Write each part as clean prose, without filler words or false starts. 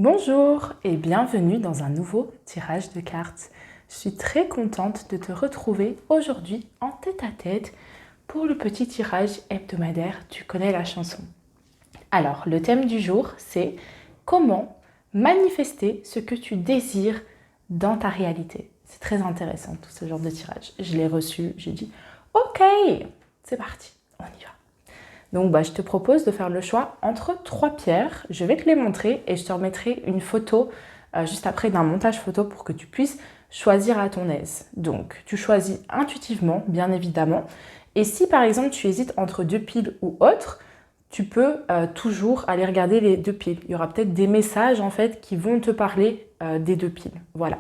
Bonjour et bienvenue dans un nouveau tirage de cartes. Je suis très contente de te retrouver aujourd'hui en tête-à-tête pour le petit tirage hebdomadaire Tu connais la chanson. Alors, le thème du jour, c'est comment manifester ce que tu désires dans ta réalité. C'est très intéressant tout ce genre de tirage. Je l'ai reçu, j'ai dit ok, c'est parti, on y va. Donc je te propose de faire le choix entre 3 pierres. Je vais te les montrer et je te remettrai une photo juste après d'un montage photo pour que tu puisses choisir à ton aise. Donc tu choisis intuitivement, bien évidemment. Et si par exemple tu hésites entre 2 piles ou autre, tu peux toujours aller regarder les 2 piles. Il y aura peut-être des messages en fait qui vont te parler des 2 piles. Voilà.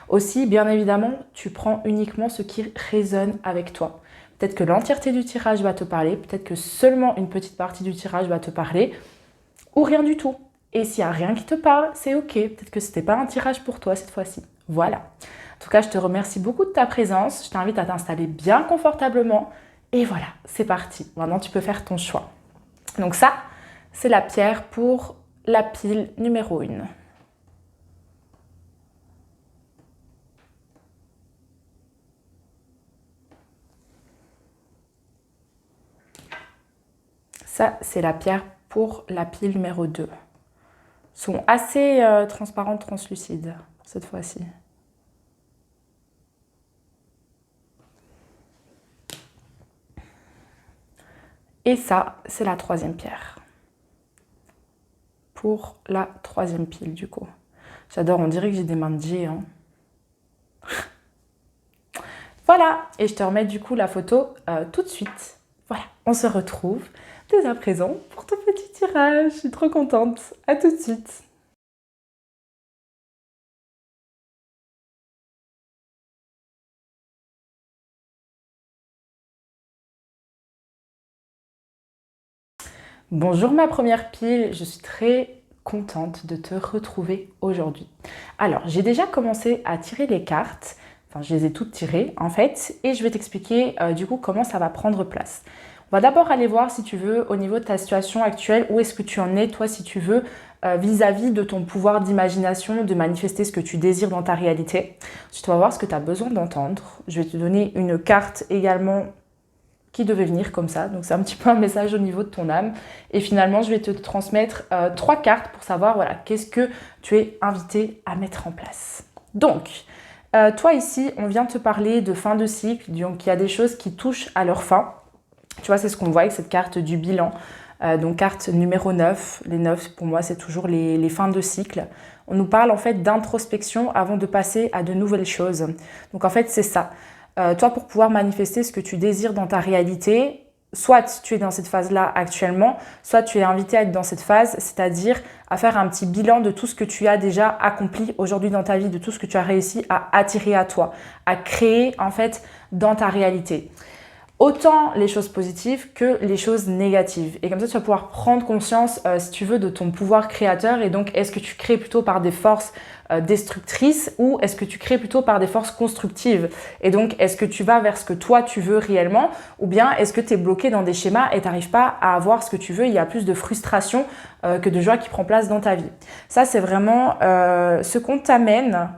Aussi, bien évidemment, tu prends uniquement ce qui résonne avec toi. Peut-être que l'entièreté du tirage va te parler, peut-être que seulement une petite partie du tirage va te parler, ou rien du tout. Et s'il n'y a rien qui te parle, c'est ok. Peut-être que ce n'était pas un tirage pour toi cette fois-ci. Voilà. En tout cas, je te remercie beaucoup de ta présence. Je t'invite à t'installer bien confortablement. Et voilà, c'est parti. Maintenant, tu peux faire ton choix. Donc ça, c'est la pierre pour la pile numéro 1. Ça, c'est la pierre pour la pile numéro 2. Sont assez transparentes, translucides cette fois-ci. Et ça, c'est la 3e pierre. Pour la 3e pile, du coup. J'adore, on dirait que j'ai des mains de géant. Voilà, et je te remets du coup la photo tout de suite. Voilà, on se retrouve dès à présent pour ton petit tirage. Je suis trop contente. À tout de suite. Bonjour ma première pile, je suis très contente de te retrouver aujourd'hui. Alors, j'ai déjà commencé à tirer les cartes, enfin je les ai toutes tirées en fait, et je vais t'expliquer du coup comment ça va prendre place. On va d'abord aller voir si tu veux au niveau de ta situation actuelle, où est-ce que tu en es toi si tu veux vis-à-vis de ton pouvoir d'imagination, de manifester ce que tu désires dans ta réalité. Ensuite, on va voir ce que tu as besoin d'entendre. Je vais te donner une carte également qui devait venir comme ça. Donc c'est un petit peu un message au niveau de ton âme. Et finalement, je vais te transmettre 3 cartes pour savoir voilà, qu'est-ce que tu es invité à mettre en place. Donc, toi ici, on vient te parler de fin de cycle. Donc il y a des choses qui touchent à leur fin. Tu vois, c'est ce qu'on voit avec cette carte du bilan. Donc carte numéro 9. Les 9, pour moi, c'est toujours les fins de cycle. On nous parle en fait d'introspection avant de passer à de nouvelles choses. Donc en fait, c'est ça. Toi, pour pouvoir manifester ce que tu désires dans ta réalité, soit tu es dans cette phase-là actuellement, soit tu es invité à être dans cette phase, c'est-à-dire à faire un petit bilan de tout ce que tu as déjà accompli aujourd'hui dans ta vie, de tout ce que tu as réussi à attirer à toi, à créer en fait dans ta réalité. Autant les choses positives que les choses négatives. Et comme ça, tu vas pouvoir prendre conscience, si tu veux, de ton pouvoir créateur. Et donc, est-ce que tu crées plutôt par des forces destructrices ou est-ce que tu crées plutôt par des forces constructives? Et donc, est-ce que tu vas vers ce que toi, tu veux réellement ou bien est-ce que tu es bloqué dans des schémas et tu n'arrives pas à avoir ce que tu veux? Il y a plus de frustration que de joie qui prend place dans ta vie. Ça, c'est vraiment ce qu'on t'amène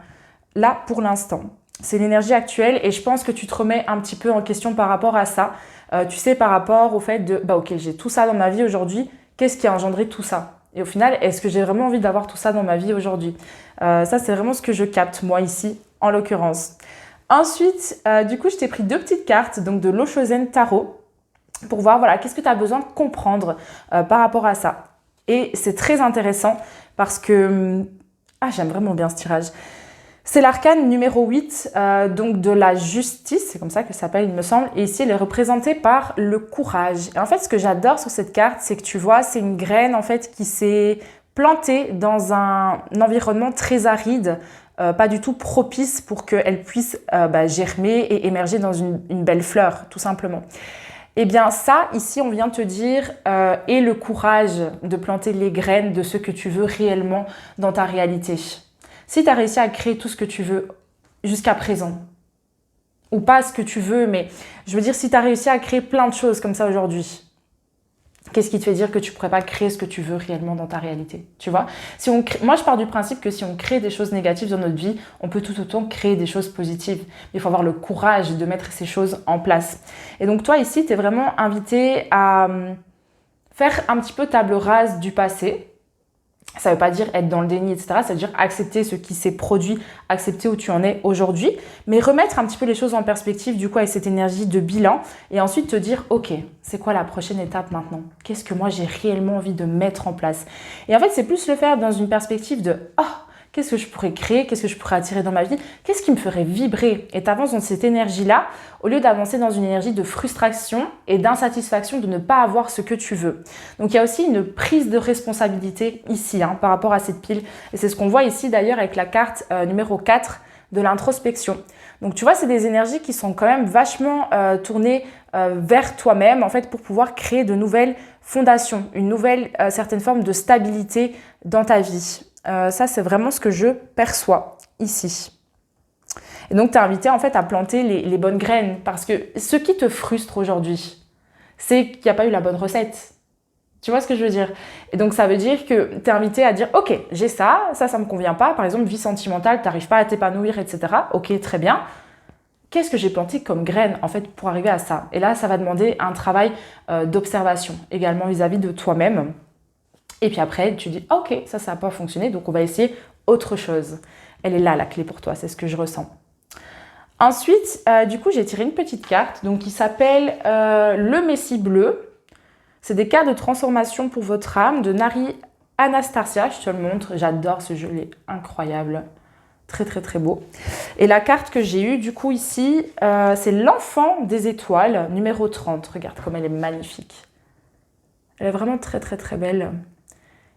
là pour l'instant. C'est l'énergie actuelle et je pense que tu te remets un petit peu en question par rapport à ça. Tu sais, par rapport au fait de, ok, j'ai tout ça dans ma vie aujourd'hui, qu'est-ce qui a engendré tout ça? Et au final, est-ce que j'ai vraiment envie d'avoir tout ça dans ma vie aujourd'hui? Ça, c'est vraiment ce que je capte, moi, ici, en l'occurrence. Ensuite, du coup, je t'ai pris 2 petites cartes, donc de l'Oshozen Tarot, pour voir, voilà, qu'est-ce que tu as besoin de comprendre par rapport à ça. Et c'est très intéressant parce que... j'aime vraiment bien ce tirage. C'est l'arcane numéro 8, donc de la justice, c'est comme ça que ça s'appelle il me semble, et ici elle est représentée par le courage. Et en fait ce que j'adore sur cette carte, c'est que tu vois, c'est une graine en fait qui s'est plantée dans un environnement très aride, pas du tout propice pour qu'elle puisse germer et émerger dans une belle fleur, tout simplement. Eh bien ça, ici on vient te dire, aie le courage de planter les graines de ce que tu veux réellement dans ta réalité. Si tu as réussi à créer tout ce que tu veux jusqu'à présent, ou pas ce que tu veux, mais je veux dire si tu as réussi à créer plein de choses comme ça aujourd'hui, Qu'est-ce qui te fait dire que tu ne pourrais pas créer ce que tu veux réellement dans ta réalité? Tu vois, moi, je pars du principe que si on crée des choses négatives dans notre vie, on peut tout autant créer des choses positives. Il faut avoir le courage de mettre ces choses en place. Et donc, toi, ici, tu es vraiment invité à faire un petit peu table rase du passé. Ça ne veut pas dire être dans le déni, etc. Ça veut dire accepter ce qui s'est produit, accepter où tu en es aujourd'hui, mais remettre un petit peu les choses en perspective, du coup, avec cette énergie de bilan, et ensuite te dire, ok, c'est quoi la prochaine étape maintenant? Qu'est-ce que moi, j'ai réellement envie de mettre en place? Et en fait, c'est plus le faire dans une perspective de, oh, qu'est-ce que je pourrais créer? Qu'est-ce que je pourrais attirer dans ma vie? Qu'est-ce qui me ferait vibrer? Et tu avances dans cette énergie-là, au lieu d'avancer dans une énergie de frustration et d'insatisfaction de ne pas avoir ce que tu veux. Donc, il y a aussi une prise de responsabilité ici, par rapport à cette pile. Et c'est ce qu'on voit ici, d'ailleurs, avec la carte numéro 4 de l'introspection. Donc, tu vois, c'est des énergies qui sont quand même vachement tournées vers toi-même, en fait, pour pouvoir créer de nouvelles fondations, une nouvelle certaine forme de stabilité dans ta vie. Ça, c'est vraiment ce que je perçois ici. Et donc, tu es invité en fait à planter les bonnes graines parce que ce qui te frustre aujourd'hui, c'est qu'il n'y a pas eu la bonne recette. Tu vois ce que je veux dire? Et donc, ça veut dire que tu es invité à dire « Ok, j'ai ça ne me convient pas. Par exemple, vie sentimentale, tu n'arrives pas à t'épanouir, etc. Ok, très bien. Qu'est-ce que j'ai planté comme graines en fait pour arriver à ça ?» Et là, ça va demander un travail d'observation également vis-à-vis de toi-même. Et puis après, tu dis « Ok, ça n'a pas fonctionné, donc on va essayer autre chose. » Elle est là, la clé pour toi, c'est ce que je ressens. Ensuite, du coup, j'ai tiré une petite carte donc, qui s'appelle le Messie bleu. C'est des cartes de transformation pour votre âme de Nari Anastasia. Je te le montre, j'adore ce jeu, il est incroyable. Très, très, très beau. Et la carte que j'ai eue, du coup, ici, c'est l'enfant des étoiles, numéro 30. Regarde comme elle est magnifique. Elle est vraiment très, très, très belle.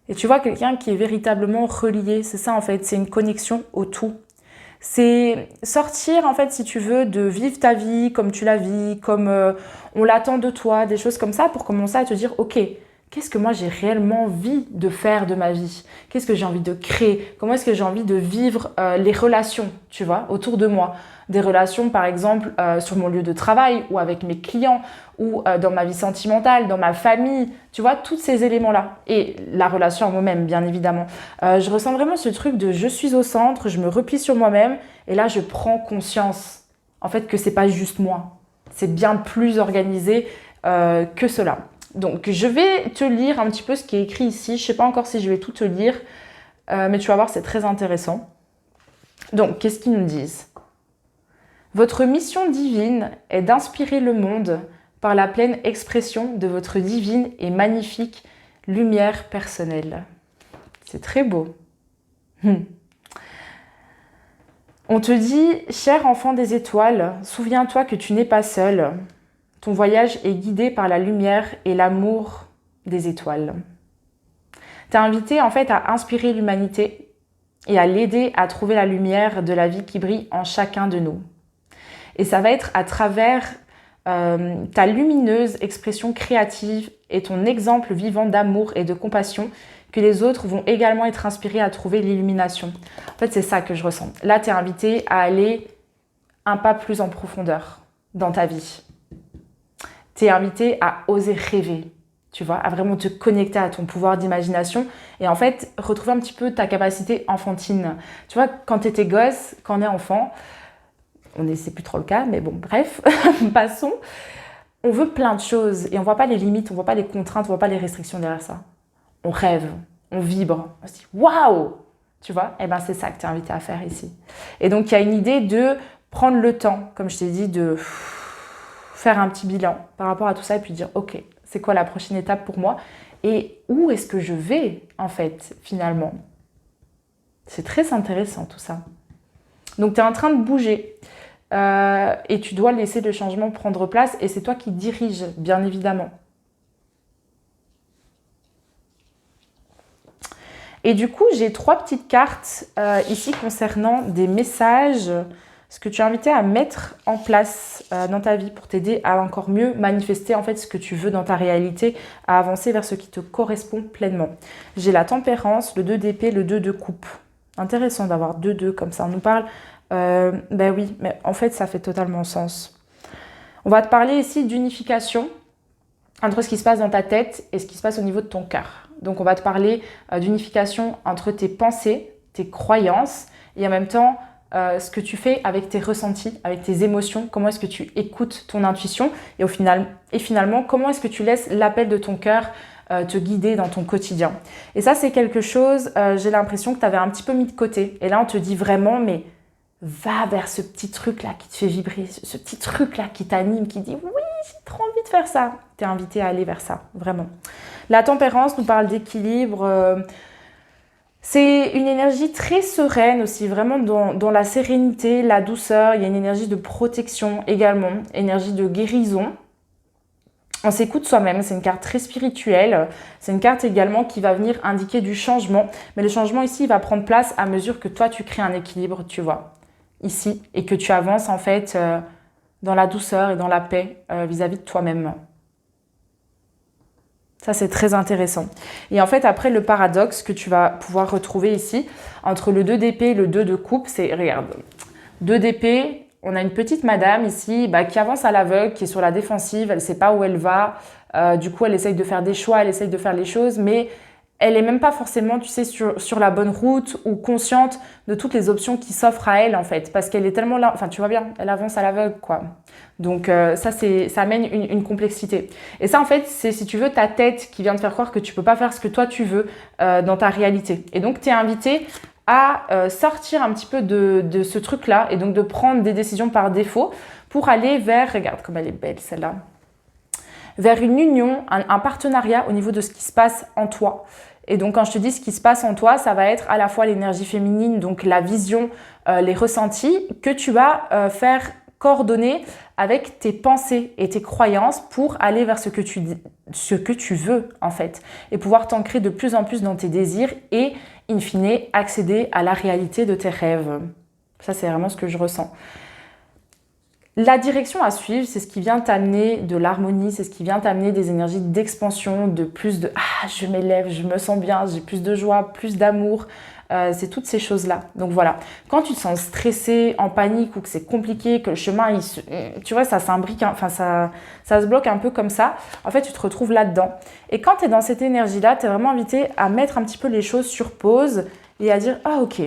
Et tu vois quelqu'un qui est véritablement relié, c'est ça en fait, c'est une connexion au tout. C'est sortir en fait, si tu veux, de vivre ta vie comme tu la vis, comme on l'attend de toi, des choses comme ça pour commencer à te dire, ok, qu'est-ce que moi j'ai réellement envie de faire de ma vie? Qu'est-ce que j'ai envie de créer? Comment est-ce que j'ai envie de vivre les relations, tu vois, autour de moi? Des relations par exemple sur mon lieu de travail ou avec mes clients ou dans ma vie sentimentale, dans ma famille, tu vois, tous ces éléments-là. Et la relation à moi-même, bien évidemment. Je ressens vraiment ce truc de je suis au centre, je me replie sur moi-même et là, je prends conscience, en fait, que c'est pas juste moi. C'est bien plus organisé que cela. Donc, je vais te lire un petit peu ce qui est écrit ici. Je ne sais pas encore si je vais tout te lire, mais tu vas voir, c'est très intéressant. Donc, qu'est-ce qu'ils nous disent? Votre mission divine est d'inspirer le monde par la pleine expression de votre divine et magnifique lumière personnelle. C'est très beau. On te dit, cher enfant des étoiles, souviens-toi que tu n'es pas seul. Ton voyage est guidé par la lumière et l'amour des étoiles. Tu es invité en fait à inspirer l'humanité et à l'aider à trouver la lumière de la vie qui brille en chacun de nous. Et ça va être à travers ta lumineuse expression créative et ton exemple vivant d'amour et de compassion que les autres vont également être inspirés à trouver l'illumination. En fait, c'est ça que je ressens. Là, tu es invité à aller un pas plus en profondeur dans ta vie. Tu es invité à oser rêver, tu vois, à vraiment te connecter à ton pouvoir d'imagination et en fait, retrouver un petit peu ta capacité enfantine. Tu vois, quand tu étais gosse, quand on est enfant, c'est plus trop le cas, mais bon, bref, passons. On veut plein de choses et on ne voit pas les limites, on ne voit pas les contraintes, on ne voit pas les restrictions derrière ça. On rêve, on vibre, on se dit « waouh !» Tu vois, et ben c'est ça que tu es invité à faire ici. Et donc, il y a une idée de prendre le temps, comme je t'ai dit, de faire un petit bilan par rapport à tout ça et puis dire « ok, c'est quoi la prochaine étape pour moi et où est-ce que je vais en fait finalement ?» C'est très intéressant tout ça. Donc, tu es en train de bouger. Et tu dois laisser le changement prendre place et c'est toi qui diriges, bien évidemment. Et du coup, j'ai 3 petites cartes ici concernant des messages, ce que tu es invité à mettre en place dans ta vie pour t'aider à encore mieux manifester en fait ce que tu veux dans ta réalité, à avancer vers ce qui te correspond pleinement. J'ai la tempérance, le 2 d'épée, le 2 de coupe. Intéressant d'avoir 2 comme ça, on nous parle... ben oui, mais en fait, ça fait totalement sens. On va te parler ici d'unification entre ce qui se passe dans ta tête et ce qui se passe au niveau de ton cœur. Donc on va te parler d'unification entre tes pensées, tes croyances et en même temps ce que tu fais avec tes ressentis, avec tes émotions, comment est-ce que tu écoutes ton intuition et finalement comment est-ce que tu laisses l'appel de ton cœur te guider dans ton quotidien. Et ça c'est quelque chose, j'ai l'impression que tu avais un petit peu mis de côté. Et là on te dit vraiment mais va vers ce petit truc là qui te fait vibrer, ce petit truc là qui t'anime, qui dit oui j'ai trop envie de faire ça. Tu es invité à aller vers ça, vraiment. La tempérance nous parle d'équilibre. C'est une énergie très sereine aussi, vraiment dans la sérénité, la douceur. Il y a une énergie de protection également, énergie de guérison. On s'écoute soi-même, c'est une carte très spirituelle. C'est une carte également qui va venir indiquer du changement. Mais le changement ici, il va prendre place à mesure que toi, tu crées un équilibre, tu vois, ici. Et que tu avances en fait dans la douceur et dans la paix vis-à-vis de toi-même. Ça, c'est très intéressant. Et en fait, après, le paradoxe que tu vas pouvoir retrouver ici, entre le 2 d'épée et le 2 de coupe, c'est, regarde, 2 d'épée, on a une petite madame ici qui avance à l'aveugle, qui est sur la défensive, elle ne sait pas où elle va. Du coup, elle essaye de faire des choix, elle essaye de faire les choses, mais elle n'est même pas forcément, tu sais, sur la bonne route ou consciente de toutes les options qui s'offrent à elle, en fait. Parce qu'elle est tellement là, enfin, tu vois bien, elle avance à l'aveugle, quoi. Donc, ça amène une complexité. Et ça, en fait, c'est, si tu veux, ta tête qui vient te faire croire que tu ne peux pas faire ce que toi, tu veux dans ta réalité. Et donc, tu es invité à sortir un petit peu de ce truc-là et donc de prendre des décisions par défaut pour aller vers, regarde comme elle est belle, celle-là, vers une union, un partenariat au niveau de ce qui se passe en toi. Et donc, quand je te dis ce qui se passe en toi, ça va être à la fois l'énergie féminine, donc la vision, les ressentis, que tu vas faire coordonner avec tes pensées et tes croyances pour aller vers ce que tu veux, en fait. Et pouvoir t'ancrer de plus en plus dans tes désirs et, in fine, accéder à la réalité de tes rêves. Ça, c'est vraiment ce que je ressens. La direction à suivre, c'est ce qui vient t'amener de l'harmonie, c'est ce qui vient t'amener des énergies d'expansion, de plus de « ah, je m'élève, je me sens bien, j'ai plus de joie, plus d'amour ». C'est toutes ces choses-là. Donc voilà, quand tu te sens stressé, en panique ou que c'est compliqué, que le chemin, tu vois, ça s'imbrique, enfin ça se bloque un peu comme ça, en fait, tu te retrouves là-dedans. Et quand tu es dans cette énergie-là, tu es vraiment invité à mettre un petit peu les choses sur pause et à dire « ah ok ».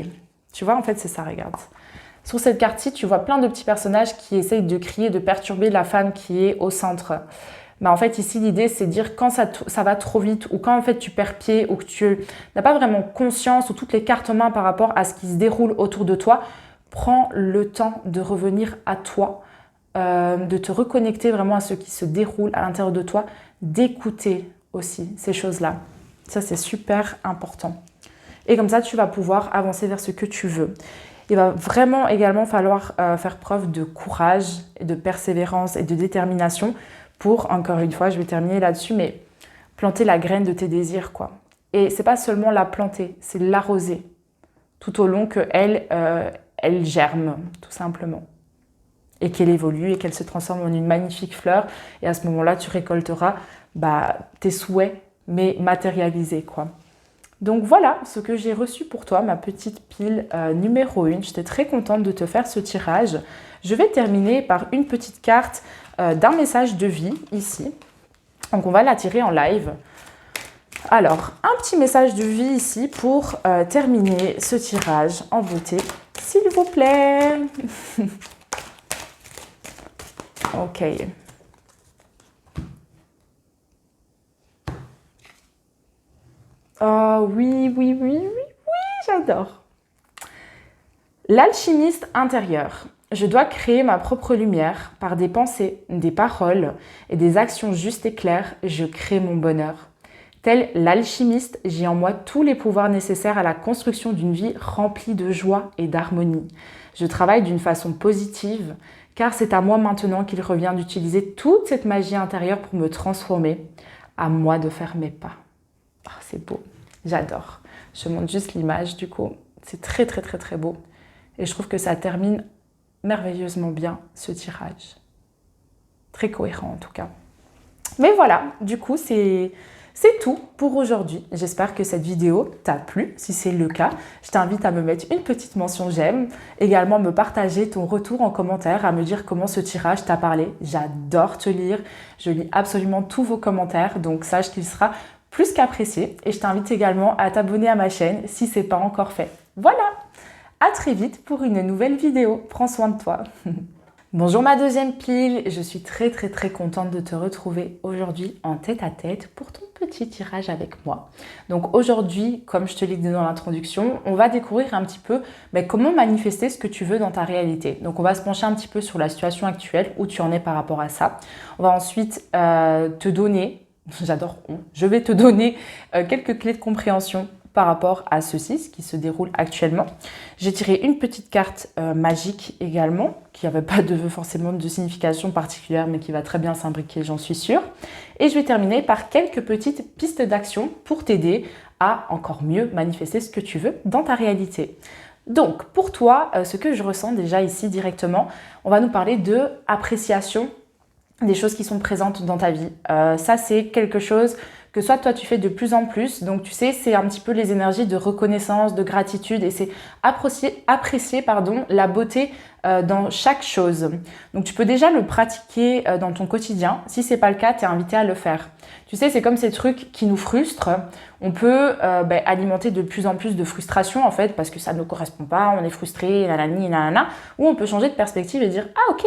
Tu vois, en fait, c'est ça, regarde. Sur cette carte-ci, tu vois plein de petits personnages qui essayent de crier, de perturber la femme qui est au centre. Mais en fait, ici, l'idée, c'est de dire quand ça va trop vite ou quand en fait tu perds pied ou que tu n'as pas vraiment conscience ou toutes les cartes en main par rapport à ce qui se déroule autour de toi, prends le temps de revenir à toi, de te reconnecter vraiment à ce qui se déroule à l'intérieur de toi, d'écouter aussi ces choses-là. Ça, c'est super important. Et comme ça, tu vas pouvoir avancer vers ce que tu veux. Il va vraiment également falloir faire preuve de courage, et de persévérance et de détermination pour, encore une fois, je vais terminer là-dessus, mais planter la graine de tes désirs, quoi. Et c'est pas seulement la planter, c'est l'arroser tout au long qu'elle elle germe, tout simplement. Et qu'elle évolue et qu'elle se transforme en une magnifique fleur. Et à ce moment-là, tu récolteras tes souhaits, mais matérialisés, quoi. Donc voilà ce que j'ai reçu pour toi, ma petite pile numéro 1. J'étais très contente de te faire ce tirage. Je vais terminer par une petite carte d'un message de vie ici. Donc on va la tirer en live. Alors, un petit message de vie ici pour terminer ce tirage en beauté, s'il vous plaît. Ok. Oh oui, oui, oui, oui, oui, j'adore. L'alchimiste intérieur. Je dois créer ma propre lumière par des pensées, des paroles et des actions justes et claires. Je crée mon bonheur. Tel l'alchimiste, j'ai en moi tous les pouvoirs nécessaires à la construction d'une vie remplie de joie et d'harmonie. Je travaille d'une façon positive, car c'est à moi maintenant qu'il revient d'utiliser toute cette magie intérieure pour me transformer. À moi de faire mes pas. Oh, c'est beau, j'adore. Je montre juste l'image du coup. C'est très très très très beau. Et je trouve que ça termine merveilleusement bien ce tirage. Très cohérent en tout cas. Mais voilà, du coup c'est C'est tout pour aujourd'hui. J'espère que cette vidéo t'a plu. Si c'est le cas, je t'invite à me mettre une petite mention j'aime, également me partager ton retour en commentaire, à me dire comment ce tirage t'a parlé. J'adore te lire, je lis absolument tous vos commentaires, donc sache qu'il sera plus qu'apprécié. Et je t'invite également à t'abonner à ma chaîne si ce n'est pas encore fait. Voilà, à très vite pour une nouvelle vidéo. Prends soin de toi. Bonjour ma deuxième pile, je suis très contente de te retrouver aujourd'hui en tête-à-tête pour ton petit tirage avec moi. Donc aujourd'hui, comme je te l'ai dit dans l'introduction, on va découvrir un petit peu comment manifester ce que tu veux dans ta réalité. Donc on va se pencher un petit peu sur la situation actuelle, où tu en es par rapport à ça. On va ensuite te donner, je vais te donner quelques clés de compréhension par rapport à ceci, ce qui se déroule actuellement. J'ai tiré une petite carte magique également, qui n'avait pas forcément de signification particulière, mais qui va très bien s'imbriquer, j'en suis sûre. Et je vais terminer par quelques petites pistes d'action pour t'aider à encore mieux manifester ce que tu veux dans ta réalité. Donc, pour toi, ce que je ressens déjà ici directement, on va nous parler de appréciation des choses qui sont présentes dans ta vie. Ça, c'est quelque chose que soit toi tu fais de plus en plus, donc tu sais, c'est un petit peu les énergies de reconnaissance, de gratitude, et c'est apprécier la beauté dans chaque chose. Donc tu peux déjà le pratiquer dans ton quotidien. Si c'est pas le cas, tu es invité à le faire. Tu sais, c'est comme ces trucs qui nous frustrent. On peut alimenter de plus en plus de frustration en fait, parce que ça ne correspond pas, on est frustré, nanani, nanana, ou on peut changer de perspective et dire « Ah ok,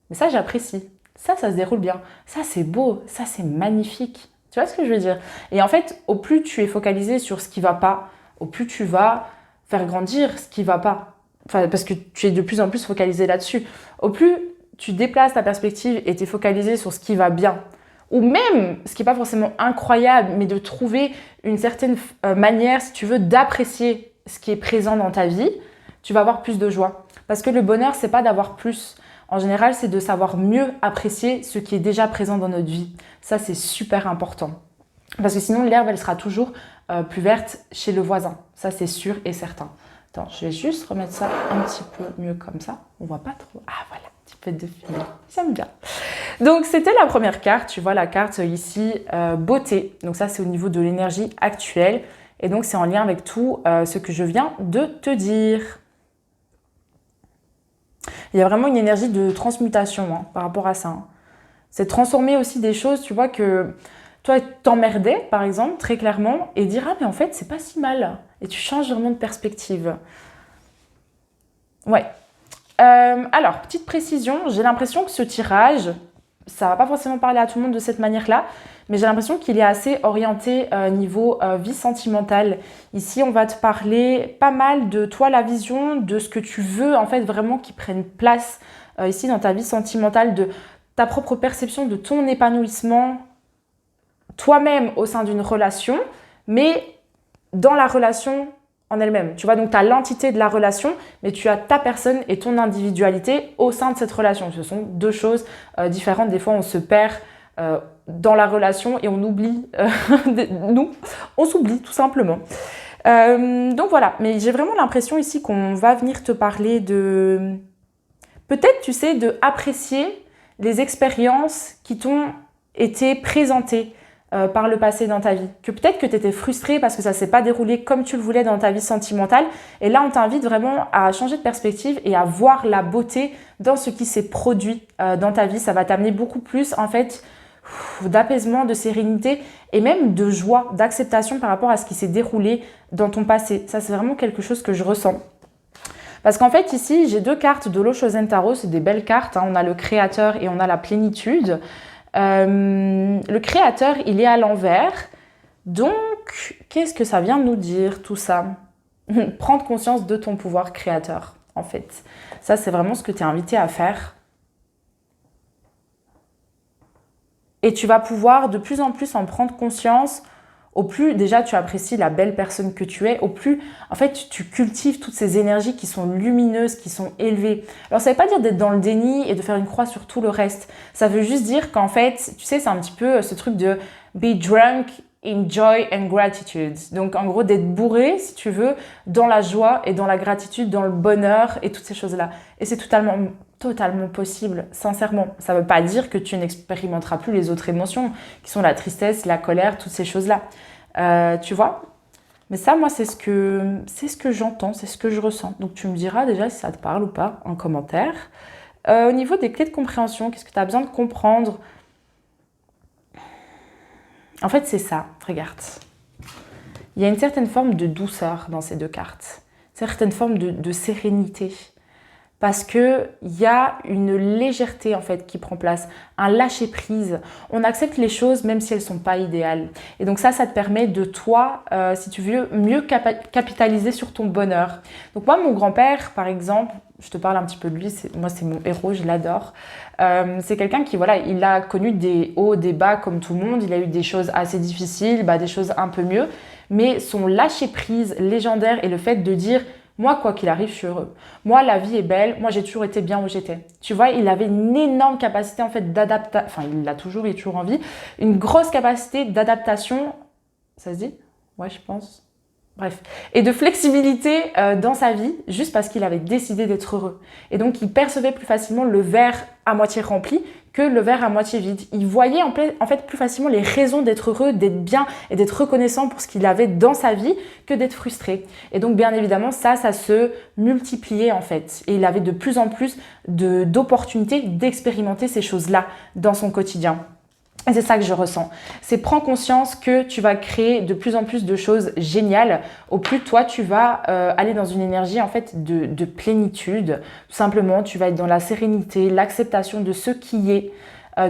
mais ça j'apprécie, ça se déroule bien, ça c'est beau, ça c'est magnifique ». Tu vois ce que je veux dire? Et en fait, au plus tu es focalisé sur ce qui va pas, au plus tu vas faire grandir ce qui va pas. Enfin, parce que tu es de plus en plus focalisé là-dessus. Au plus tu déplaces ta perspective et tu es focalisé sur ce qui va bien, ou même ce qui n'est pas forcément incroyable, mais de trouver une certaine manière, si tu veux, d'apprécier ce qui est présent dans ta vie, tu vas avoir plus de joie. Parce que le bonheur, c'est pas d'avoir plus. En général, c'est de savoir mieux apprécier ce qui est déjà présent dans notre vie. Ça, c'est super important. Parce que sinon, l'herbe, elle sera toujours plus verte chez le voisin. Ça, c'est sûr et certain. Attends, je vais juste remettre ça un petit peu mieux comme ça. On voit pas trop. Ah, voilà, un petit peu de fumée. J'aime bien. Donc, c'était la première carte. Tu vois la carte ici, beauté. Donc ça, c'est au niveau de l'énergie actuelle. Et donc, c'est en lien avec tout ce que je viens de te dire. Il y a vraiment une énergie de transmutation par rapport à ça. C'est transformer aussi des choses, tu vois, que toi, t'emmerdais, par exemple, très clairement, et dire « Ah, mais en fait, c'est pas si mal ». Et tu changes vraiment de perspective. Ouais. Alors, petite précision, j'ai l'impression que ce tirage, ça va pas forcément parler à tout le monde de cette manière-là, mais j'ai l'impression qu'il est assez orienté niveau vie sentimentale. Ici, on va te parler pas mal de toi, la vision, de ce que tu veux, en fait, vraiment qui prenne place ici dans ta vie sentimentale, de ta propre perception de ton épanouissement toi-même au sein d'une relation, mais dans la relation en elle-même. Tu vois, donc tu as l'entité de la relation, mais tu as ta personne et ton individualité au sein de cette relation. Ce sont deux choses différentes. Des fois, on se perd dans la relation et on oublie, on s'oublie tout simplement. Donc voilà, mais j'ai vraiment l'impression ici qu'on va venir te parler de, peut-être tu sais, de apprécier les expériences qui t'ont été présentées par le passé dans ta vie. Que peut-être que tu étais frustré parce que ça ne s'est pas déroulé comme tu le voulais dans ta vie sentimentale. Et là, on t'invite vraiment à changer de perspective et à voir la beauté dans ce qui s'est produit dans ta vie. Ça va t'amener beaucoup plus, en fait, d'apaisement, de sérénité et même de joie, d'acceptation par rapport à ce qui s'est déroulé dans ton passé. Ça, c'est vraiment quelque chose que je ressens. Parce qu'en fait, ici, j'ai deux cartes de l'Oshozen Tarot. C'est des belles cartes. On a le créateur et on a la plénitude. Le créateur, il est à l'envers. Donc, qu'est-ce que ça vient nous dire, tout ça? Prendre conscience de ton pouvoir créateur, en fait. Ça, c'est vraiment ce que tu es invité à faire. Et tu vas pouvoir de plus en plus en prendre conscience. Au plus, déjà, tu apprécies la belle personne que tu es, au plus, en fait, tu cultives toutes ces énergies qui sont lumineuses, qui sont élevées. Alors, ça ne veut pas dire d'être dans le déni et de faire une croix sur tout le reste. Ça veut juste dire qu'en fait, tu sais, c'est un petit peu ce truc de « be drunk in joy and gratitude ». Donc, en gros, d'être bourré, si tu veux, dans la joie et dans la gratitude, dans le bonheur et toutes ces choses-là. Et c'est totalement totalement possible, sincèrement. Ça ne veut pas dire que tu n'expérimenteras plus les autres émotions, qui sont la tristesse, la colère, toutes ces choses-là. Tu vois? Mais ça, moi, c'est ce que j'entends, c'est ce que je ressens. Donc, tu me diras déjà si ça te parle ou pas en commentaire. Au niveau des clés de compréhension, qu'est-ce que tu as besoin de comprendre? En fait, c'est ça, regarde. Il y a une certaine forme de douceur dans ces deux cartes, une certaine forme de sérénité. Parce qu'il y a une légèreté en fait qui prend place, un lâcher-prise. On accepte les choses même si elles ne sont pas idéales. Et donc ça te permet de toi, si tu veux, mieux capitaliser sur ton bonheur. Donc moi, mon grand-père, par exemple, je te parle un petit peu de lui, moi c'est mon héros, je l'adore. C'est quelqu'un qui, voilà, il a connu des hauts, des bas comme tout le monde. Il a eu des choses assez difficiles, des choses un peu mieux. Mais son lâcher-prise légendaire et le fait de dire... Moi, quoi qu'il arrive, je suis heureux. Moi, la vie est belle. Moi, j'ai toujours été bien où j'étais. Tu vois, il avait une énorme capacité en fait d'adaptation. Enfin, il l'a toujours, il est toujours en vie. Une grosse capacité d'adaptation. Ça se dit? Ouais, je pense. Bref. Et de flexibilité dans sa vie, juste parce qu'il avait décidé d'être heureux. Et donc, il percevait plus facilement le verre à moitié rempli que le verre à moitié vide. Il voyait en fait plus facilement les raisons d'être heureux, d'être bien et d'être reconnaissant pour ce qu'il avait dans sa vie que d'être frustré. Et donc, bien évidemment, ça se multipliait en fait. Et il avait de plus en plus d'opportunités d'expérimenter ces choses-là dans son quotidien. Et c'est ça que je ressens. C'est prends conscience que tu vas créer de plus en plus de choses géniales. Au plus toi, tu vas aller dans une énergie en fait de plénitude. Tout simplement, tu vas être dans la sérénité, l'acceptation de ce qui est.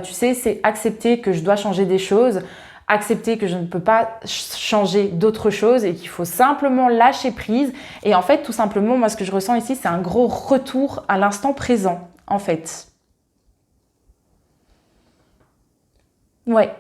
Tu sais, c'est accepter que je dois changer des choses, accepter que je ne peux pas changer d'autres choses et qu'il faut simplement lâcher prise. Et en fait, tout simplement, moi, ce que je ressens ici, c'est un gros retour à l'instant présent, en fait. Ouais,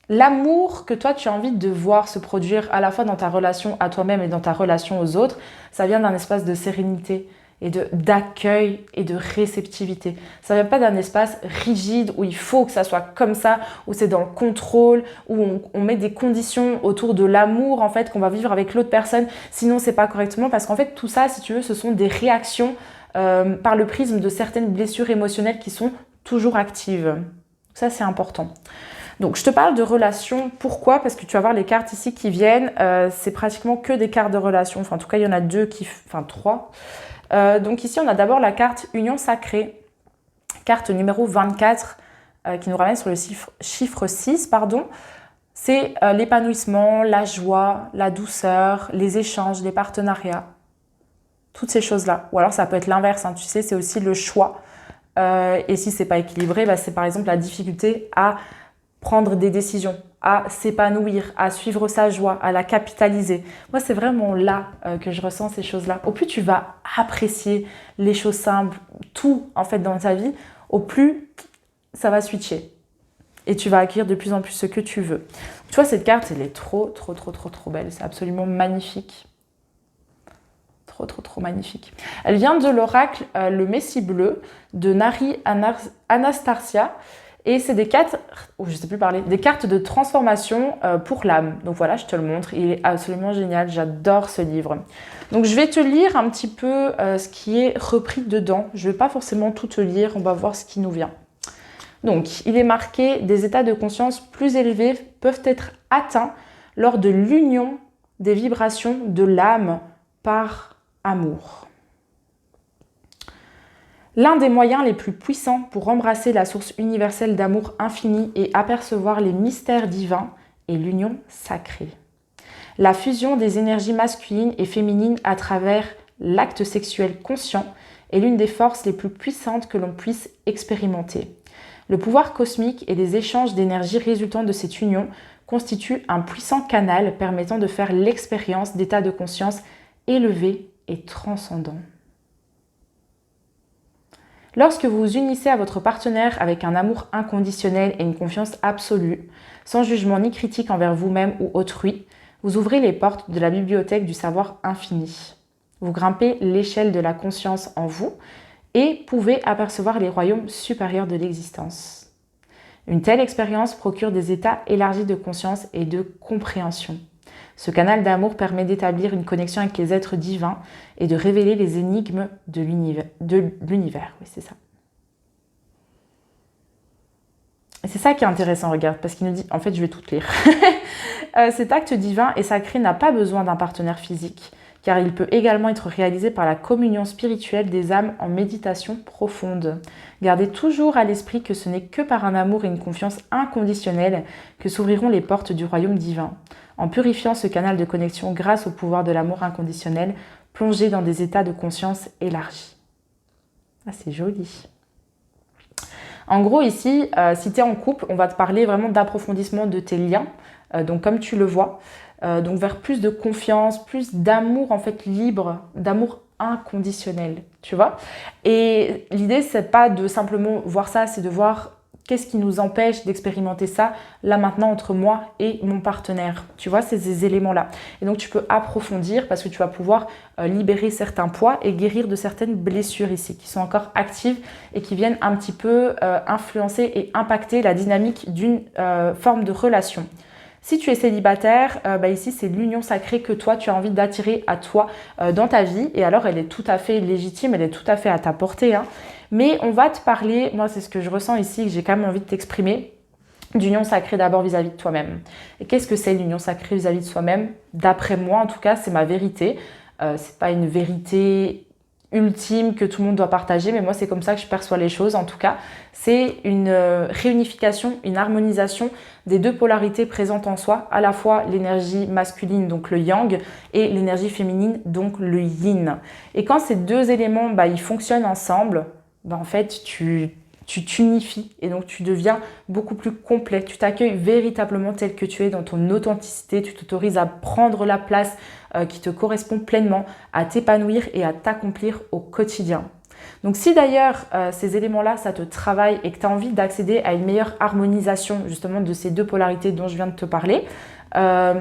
l'amour que toi tu as envie de voir se produire à la fois dans ta relation à toi-même et dans ta relation aux autres, ça vient d'un espace de sérénité et d'accueil et de réceptivité. Ça vient pas d'un espace rigide où il faut que ça soit comme ça, où c'est dans le contrôle, où on met des conditions autour de l'amour en fait qu'on va vivre avec l'autre personne, sinon c'est pas correctement parce qu'en fait tout ça, si tu veux, ce sont des réactions par le prisme de certaines blessures émotionnelles qui sont toujours actives. Ça c'est important. Donc, je te parle de relations. Pourquoi? Parce que tu vas voir les cartes ici qui viennent. C'est pratiquement que des cartes de relations. Enfin, en tout cas, il y en a trois. Donc, ici, on a d'abord la carte Union Sacrée. Carte numéro 24 qui nous ramène sur le chiffre 6. C'est l'épanouissement, la joie, la douceur, les échanges, les partenariats. Toutes ces choses-là. Ou alors, ça peut être l'inverse. Tu sais, c'est aussi le choix. Et si c'est pas équilibré, c'est par exemple la difficulté à prendre des décisions, à s'épanouir, à suivre sa joie, à la capitaliser. Moi, c'est vraiment là que je ressens ces choses-là. Au plus tu vas apprécier les choses simples, tout en fait dans ta vie, au plus ça va switcher. Et tu vas acquérir de plus en plus ce que tu veux. Tu vois, cette carte, elle est trop belle. C'est absolument magnifique. Trop magnifique. Elle vient de l'oracle Le Messie Bleu de Nari Anastasia. Et c'est des cartes, des cartes de transformation pour l'âme. Donc voilà, je te le montre. Il est absolument génial. J'adore ce livre. Donc je vais te lire un petit peu ce qui est repris dedans. Je ne vais pas forcément tout te lire. On va voir ce qui nous vient. Donc, il est marqué « Des états de conscience plus élevés peuvent être atteints lors de l'union des vibrations de l'âme par amour ». L'un des moyens les plus puissants pour embrasser la source universelle d'amour infini et apercevoir les mystères divins est l'union sacrée. La fusion des énergies masculines et féminines à travers l'acte sexuel conscient est l'une des forces les plus puissantes que l'on puisse expérimenter. Le pouvoir cosmique et les échanges d'énergie résultant de cette union constituent un puissant canal permettant de faire l'expérience d'états de conscience élevés et transcendants. Lorsque vous vous unissez à votre partenaire avec un amour inconditionnel et une confiance absolue, sans jugement ni critique envers vous-même ou autrui, vous ouvrez les portes de la bibliothèque du savoir infini. Vous grimpez l'échelle de la conscience en vous et pouvez apercevoir les royaumes supérieurs de l'existence. Une telle expérience procure des états élargis de conscience et de compréhension. Ce canal d'amour permet d'établir une connexion avec les êtres divins et de révéler les énigmes de l'univers. Oui, c'est ça. Et c'est ça qui est intéressant, regarde, parce qu'il nous dit, en fait, je vais tout lire. Cet acte divin et sacré n'a pas besoin d'un partenaire physique, car il peut également être réalisé par la communion spirituelle des âmes en méditation profonde. Gardez toujours à l'esprit que ce n'est que par un amour et une confiance inconditionnelle que s'ouvriront les portes du royaume divin. En purifiant ce canal de connexion grâce au pouvoir de l'amour inconditionnel, plongez dans des états de conscience élargis. Ah, c'est joli. En gros, ici, si tu es en couple, on va te parler vraiment d'approfondissement de tes liens, donc comme tu le vois, donc vers plus de confiance, plus d'amour en fait libre, d'amour inconditionnel, tu vois. Et l'idée, c'est pas de simplement voir ça, c'est de voir qu'est-ce qui nous empêche d'expérimenter ça là maintenant entre moi et mon partenaire. Tu vois, c'est ces éléments-là. Et donc, tu peux approfondir parce que tu vas pouvoir libérer certains poids et guérir de certaines blessures ici qui sont encore actives et qui viennent un petit peu influencer et impacter la dynamique d'une forme de relation. Si tu es célibataire, ici c'est l'union sacrée que toi tu as envie d'attirer à toi dans ta vie. Et alors elle est tout à fait légitime, elle est tout à fait à ta portée. Hein. Mais on va te parler, moi c'est ce que je ressens ici, que j'ai quand même envie de t'exprimer, d'union sacrée d'abord vis-à-vis de toi-même. Et qu'est-ce que c'est l'union sacrée vis-à-vis de soi-même? D'après moi en tout cas, c'est ma vérité. C'est pas une vérité ultime que tout le monde doit partager, mais moi c'est comme ça que je perçois les choses en tout cas. C'est une réunification, une harmonisation des deux polarités présentes en soi, à la fois l'énergie masculine, donc le yang, et l'énergie féminine, donc le yin. Et quand ces deux éléments, ils fonctionnent ensemble, en fait, tu t'unifies et donc tu deviens beaucoup plus complet. Tu t'accueilles véritablement tel que tu es dans ton authenticité. Tu t'autorises à prendre la place qui te correspond pleinement, à t'épanouir et à t'accomplir au quotidien. Donc si d'ailleurs ces éléments-là, ça te travaille et que tu as envie d'accéder à une meilleure harmonisation justement de ces deux polarités dont je viens de te parler,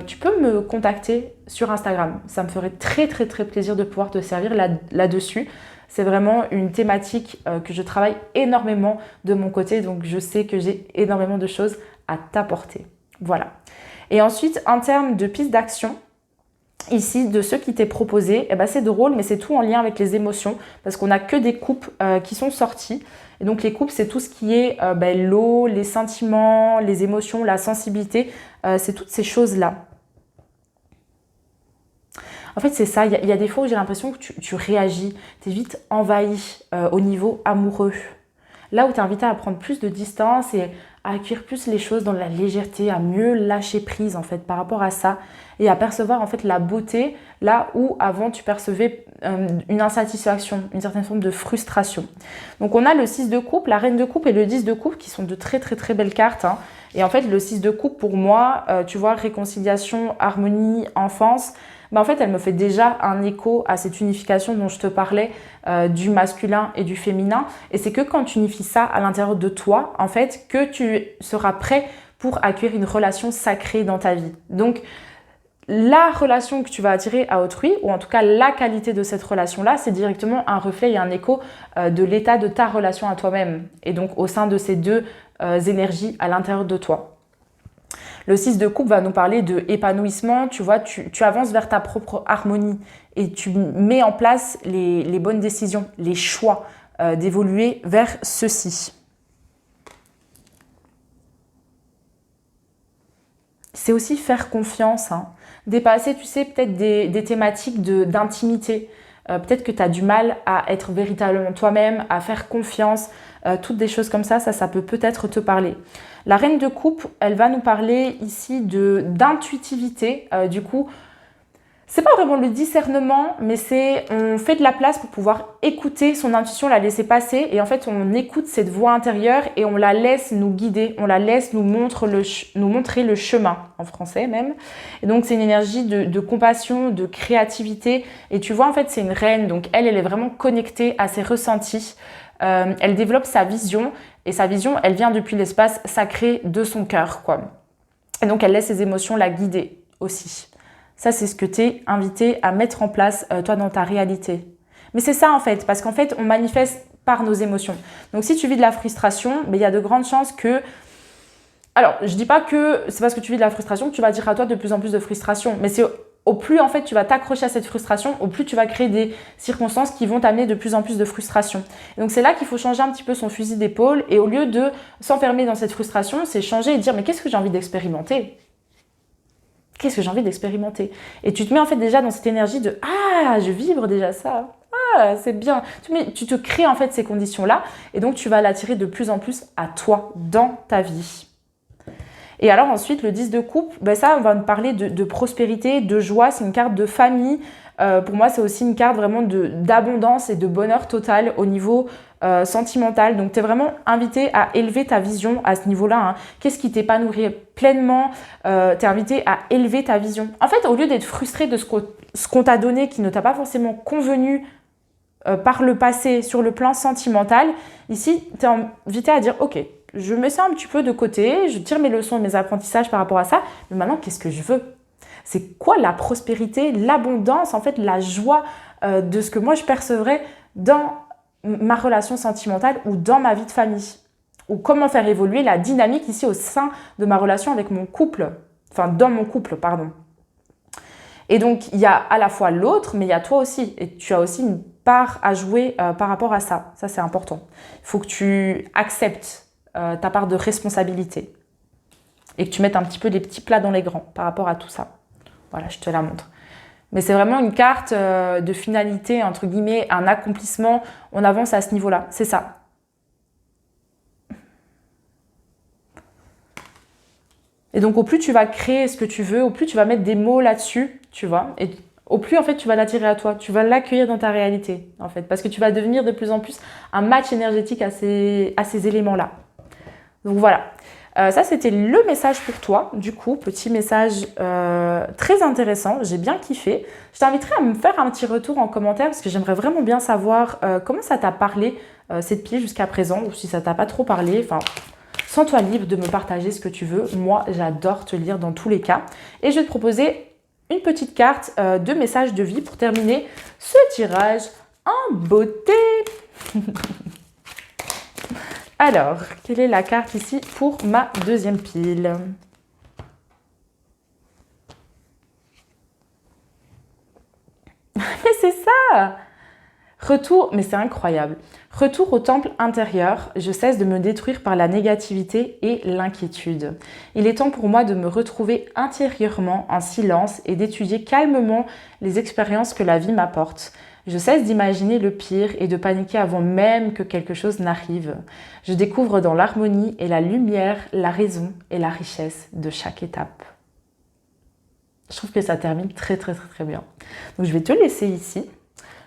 tu peux me contacter sur Instagram. Ça me ferait très très très plaisir de pouvoir te servir là-dessus. C'est vraiment une thématique que je travaille énormément de mon côté, donc je sais que j'ai énormément de choses à t'apporter. Voilà. Et ensuite, en termes de pistes d'action, ici, de ceux qui t'est proposé, c'est drôle, mais c'est tout en lien avec les émotions, parce qu'on n'a que des coupes qui sont sorties. Et donc les coupes, c'est tout ce qui est l'eau, les sentiments, les émotions, la sensibilité, c'est toutes ces choses-là. En fait, c'est ça, il y a des fois où j'ai l'impression que tu réagis, tu es vite envahi au niveau amoureux. Là où tu es invité à prendre plus de distance et à accueillir plus les choses dans la légèreté, à mieux lâcher prise en fait par rapport à ça et à percevoir en fait la beauté là où avant tu percevais une insatisfaction, une certaine forme de frustration. Donc on a le 6 de coupe, la reine de coupe et le 10 de coupe qui sont de très très très belles cartes. Hein. Et en fait le 6 de coupe pour moi, tu vois, réconciliation, harmonie, enfance, en fait, elle me fait déjà un écho à cette unification dont je te parlais du masculin et du féminin. Et c'est que quand tu unifies ça à l'intérieur de toi, en fait, que tu seras prêt pour accueillir une relation sacrée dans ta vie. Donc, la relation que tu vas attirer à autrui, ou en tout cas la qualité de cette relation-là, c'est directement un reflet et un écho de l'état de ta relation à toi-même. Et donc, au sein de ces deux énergies à l'intérieur de toi. Le 6 de coupe va nous parler de épanouissement, tu vois, tu avances vers ta propre harmonie et tu mets en place les bonnes décisions, les choix d'évoluer vers ceci. C'est aussi faire confiance, hein. Dépasser, tu sais, peut-être des thématiques d'intimité. Peut-être que tu as du mal à être véritablement toi-même, à faire confiance, toutes des choses comme ça peut peut-être te parler. La reine de coupe, elle va nous parler ici d'intuitivité. Du coup, c'est pas vraiment le discernement, mais on fait de la place pour pouvoir écouter son intuition, la laisser passer. Et en fait, on écoute cette voix intérieure et on la laisse nous guider, on la laisse nous montrer le chemin, en français même. Et donc, c'est une énergie de compassion, de créativité. Et tu vois, en fait, c'est une reine. Donc, elle est vraiment connectée à ses ressentis. Elle développe sa vision. Et sa vision, elle vient depuis l'espace sacré de son cœur, quoi. Et donc, elle laisse ses émotions la guider aussi. Ça, c'est ce que tu es invité à mettre en place, toi, dans ta réalité. Mais c'est ça, en fait, parce qu'en fait, on manifeste par nos émotions. Donc, si tu vis de la frustration, il y a de grandes chances que... Alors, je dis pas que c'est parce que tu vis de la frustration que tu vas attirer à toi de plus en plus de frustration, mais c'est au plus en fait tu vas t'accrocher à cette frustration, au plus tu vas créer des circonstances qui vont t'amener de plus en plus de frustration. Et donc c'est là qu'il faut changer un petit peu son fusil d'épaule et au lieu de s'enfermer dans cette frustration, c'est changer et dire mais qu'est-ce que j'ai envie d'expérimenter ? Qu'est-ce que j'ai envie d'expérimenter ? Et tu te mets en fait déjà dans cette énergie de ah, je vibre déjà ça. Ah, c'est bien. Tu te crées en fait ces conditions-là et donc tu vas l'attirer de plus en plus à toi dans ta vie. Et alors ensuite, le 10 de coupe, ben ça, on va me parler de prospérité, de joie. C'est une carte de famille. Pour moi, c'est aussi une carte vraiment d'abondance et de bonheur total au niveau sentimental. Donc, tu es vraiment invité à élever ta vision à ce niveau-là. Hein. Qu'est-ce qui t'épanouirait pleinement Tu es invité à élever ta vision. En fait, au lieu d'être frustré de ce qu'on t'a donné qui ne t'a pas forcément convenu par le passé sur le plan sentimental, ici, tu es invité à dire « Ok, je mets ça un petit peu de côté, je tire mes leçons et mes apprentissages par rapport à ça, mais maintenant, qu'est-ce que je veux ? C'est quoi la prospérité, l'abondance, en fait, la joie de ce que moi, je percevrais dans ma relation sentimentale ou dans ma vie de famille ? Ou comment faire évoluer la dynamique ici au sein de ma relation avec mon couple, enfin, dans mon couple, pardon. Et donc, il y a à la fois l'autre, mais il y a toi aussi. Et tu as aussi une part à jouer par rapport à ça. Ça, c'est important. Il faut que tu acceptes ta part de responsabilité et que tu mettes un petit peu les petits plats dans les grands par rapport à tout ça. Voilà, je te la montre. Mais c'est vraiment une carte de finalité, entre guillemets, un accomplissement. On avance à ce niveau-là, c'est ça. Et donc, au plus tu vas créer ce que tu veux, au plus tu vas mettre des mots là-dessus, tu vois, et au plus, en fait, tu vas l'attirer à toi, tu vas l'accueillir dans ta réalité, en fait, parce que tu vas devenir de plus en plus un match énergétique à ces éléments-là. Donc, voilà. Ça, c'était le message pour toi. Du coup, petit message très intéressant. J'ai bien kiffé. Je t'inviterai à me faire un petit retour en commentaire parce que j'aimerais vraiment bien savoir comment ça t'a parlé, cette pile jusqu'à présent, ou si ça t'a pas trop parlé. Enfin, sens-toi libre de me partager ce que tu veux. Moi, j'adore te lire dans tous les cas. Et je vais te proposer une petite carte de message de vie pour terminer ce tirage en beauté. Alors, quelle est la carte ici pour ma deuxième pile? Mais c'est ça! Retour, mais c'est incroyable. Retour au temple intérieur, je cesse de me détruire par la négativité et l'inquiétude. Il est temps pour moi de me retrouver intérieurement en silence et d'étudier calmement les expériences que la vie m'apporte. Je cesse d'imaginer le pire et de paniquer avant même que quelque chose n'arrive. Je découvre dans l'harmonie et la lumière la raison et la richesse de chaque étape. Je trouve que ça termine très bien. Donc je vais te laisser ici.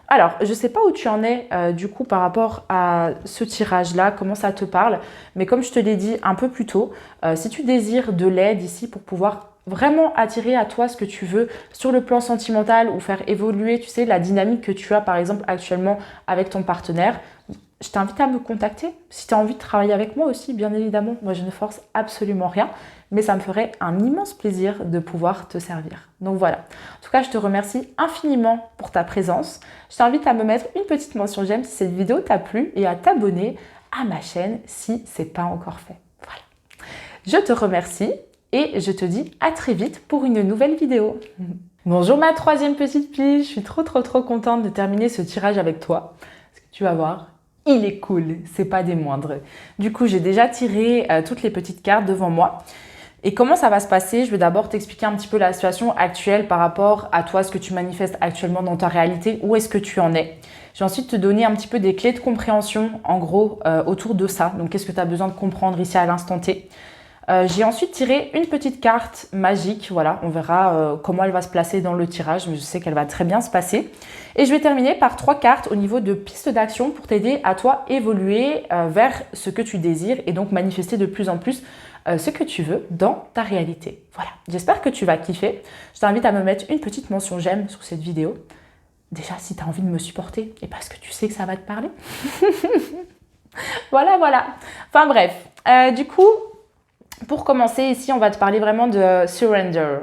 Alors, je ne sais pas où tu en es du coup par rapport à ce tirage-là, comment ça te parle, mais comme je te l'ai dit un peu plus tôt, si tu désires de l'aide ici pour pouvoir vraiment attirer à toi ce que tu veux sur le plan sentimental ou faire évoluer, tu sais, la dynamique que tu as par exemple actuellement avec ton partenaire, je t'invite à me contacter. Si tu as envie de travailler avec moi aussi, bien évidemment, moi je ne force absolument rien, mais ça me ferait un immense plaisir de pouvoir te servir. Donc voilà. En tout cas, je te remercie infiniment pour ta présence. Je t'invite à me mettre une petite mention j'aime si cette vidéo t'a plu et à t'abonner à ma chaîne si ce n'est pas encore fait. Voilà. Je te remercie et je te dis à très vite pour une nouvelle vidéo. Bonjour ma troisième petite pile, je suis trop contente de terminer ce tirage avec toi. Parce que tu vas voir, il est cool, c'est pas des moindres. Du coup, j'ai déjà tiré toutes les petites cartes devant moi. Et comment ça va se passer? Je vais d'abord t'expliquer un petit peu la situation actuelle par rapport à toi, ce que tu manifestes actuellement dans ta réalité, où est-ce que tu en es. Je vais ensuite te donner un petit peu des clés de compréhension, en gros, autour de ça. Donc, qu'est-ce que tu as besoin de comprendre ici à l'instant T. J'ai ensuite tiré une petite carte magique, voilà, on verra comment elle va se placer dans le tirage, mais je sais qu'elle va très bien se passer. Et je vais terminer par 3 cartes au niveau de pistes d'action pour t'aider à toi évoluer vers ce que tu désires et donc manifester de plus en plus ce que tu veux dans ta réalité. Voilà, j'espère que tu vas kiffer. Je t'invite à me mettre une petite mention j'aime sur cette vidéo. Déjà, si tu as envie de me supporter et parce que tu sais que ça va te parler. Voilà. Enfin bref, du coup, pour commencer, ici, on va te parler vraiment de surrender.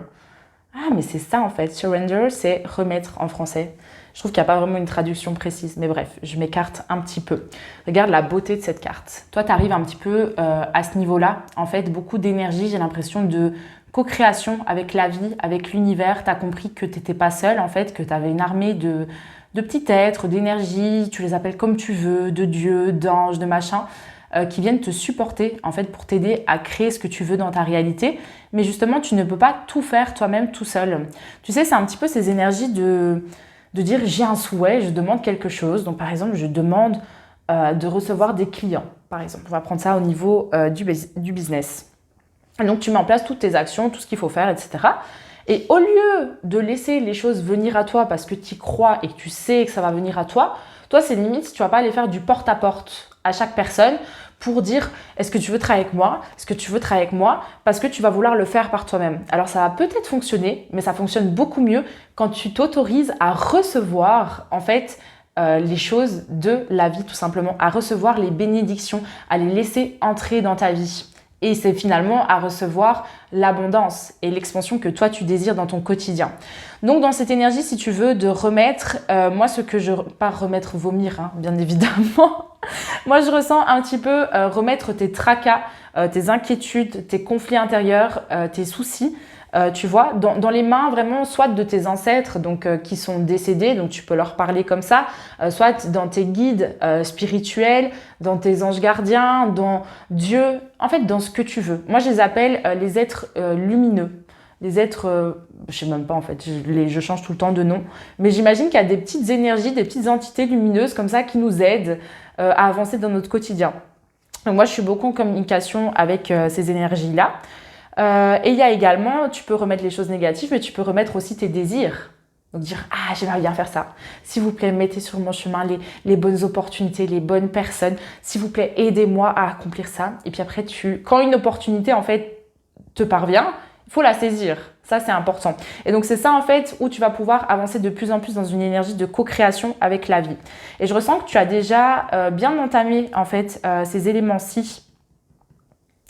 Ah, mais c'est ça en fait. Surrender, c'est remettre en français. Je trouve qu'il n'y a pas vraiment une traduction précise. Mais bref, je m'écarte un petit peu. Regarde la beauté de cette carte. Toi, tu arrives un petit peu à ce niveau-là. En fait, beaucoup d'énergie. J'ai l'impression de co-création avec la vie, avec l'univers. Tu as compris que tu n'étais pas seule, en fait, que tu avais une armée de petits êtres, d'énergie, tu les appelles comme tu veux, de dieux, d'anges, de machins, qui viennent te supporter, en fait, pour t'aider à créer ce que tu veux dans ta réalité. Mais justement, tu ne peux pas tout faire toi-même tout seul. Tu sais, c'est un petit peu ces énergies de dire j'ai un souhait, je demande quelque chose. Donc, par exemple, je demande de recevoir des clients, par exemple. On va prendre ça au niveau du business. Et donc, tu mets en place toutes tes actions, tout ce qu'il faut faire, etc. Et au lieu de laisser les choses venir à toi parce que tu y crois et que tu sais que ça va venir à toi, c'est limite, tu vas pas aller faire du porte-à-porte à chaque personne pour dire est-ce que tu veux travailler avec moi? Est-ce que tu veux travailler avec moi? Parce que tu vas vouloir le faire par toi-même. Alors ça va peut-être fonctionner, mais ça fonctionne beaucoup mieux quand tu t'autorises à recevoir en fait les choses de la vie tout simplement, à recevoir les bénédictions, à les laisser entrer dans ta vie. Et c'est finalement à recevoir l'abondance et l'expansion que toi tu désires dans ton quotidien. Donc dans cette énergie, si tu veux, de remettre, moi ce que je... Pas remettre, vomir, hein, bien évidemment. Moi je ressens un petit peu remettre tes tracas, tes inquiétudes, tes conflits intérieurs, tes soucis. Tu vois, dans les mains vraiment, soit de tes ancêtres donc qui sont décédés, donc tu peux leur parler comme ça, soit dans tes guides spirituels, dans tes anges gardiens, dans Dieu, en fait dans ce que tu veux. Moi je les appelle les êtres lumineux, les êtres, je sais même pas en fait, je change tout le temps de nom, mais j'imagine qu'il y a des petites énergies, des petites entités lumineuses comme ça qui nous aident à avancer dans notre quotidien. Donc moi je suis beaucoup en communication avec ces énergies-là. Et il y a également, tu peux remettre les choses négatives, mais tu peux remettre aussi tes désirs. Donc dire, ah, j'aimerais bien faire ça. S'il vous plaît, mettez sur mon chemin les bonnes opportunités, les bonnes personnes. S'il vous plaît, aidez-moi à accomplir ça. Et puis après, quand une opportunité, en fait, te parvient, il faut la saisir. Ça, c'est important. Et donc, c'est ça, en fait, où tu vas pouvoir avancer de plus en plus dans une énergie de co-création avec la vie. Et je ressens que tu as déjà bien entamé, en fait, ces éléments-ci.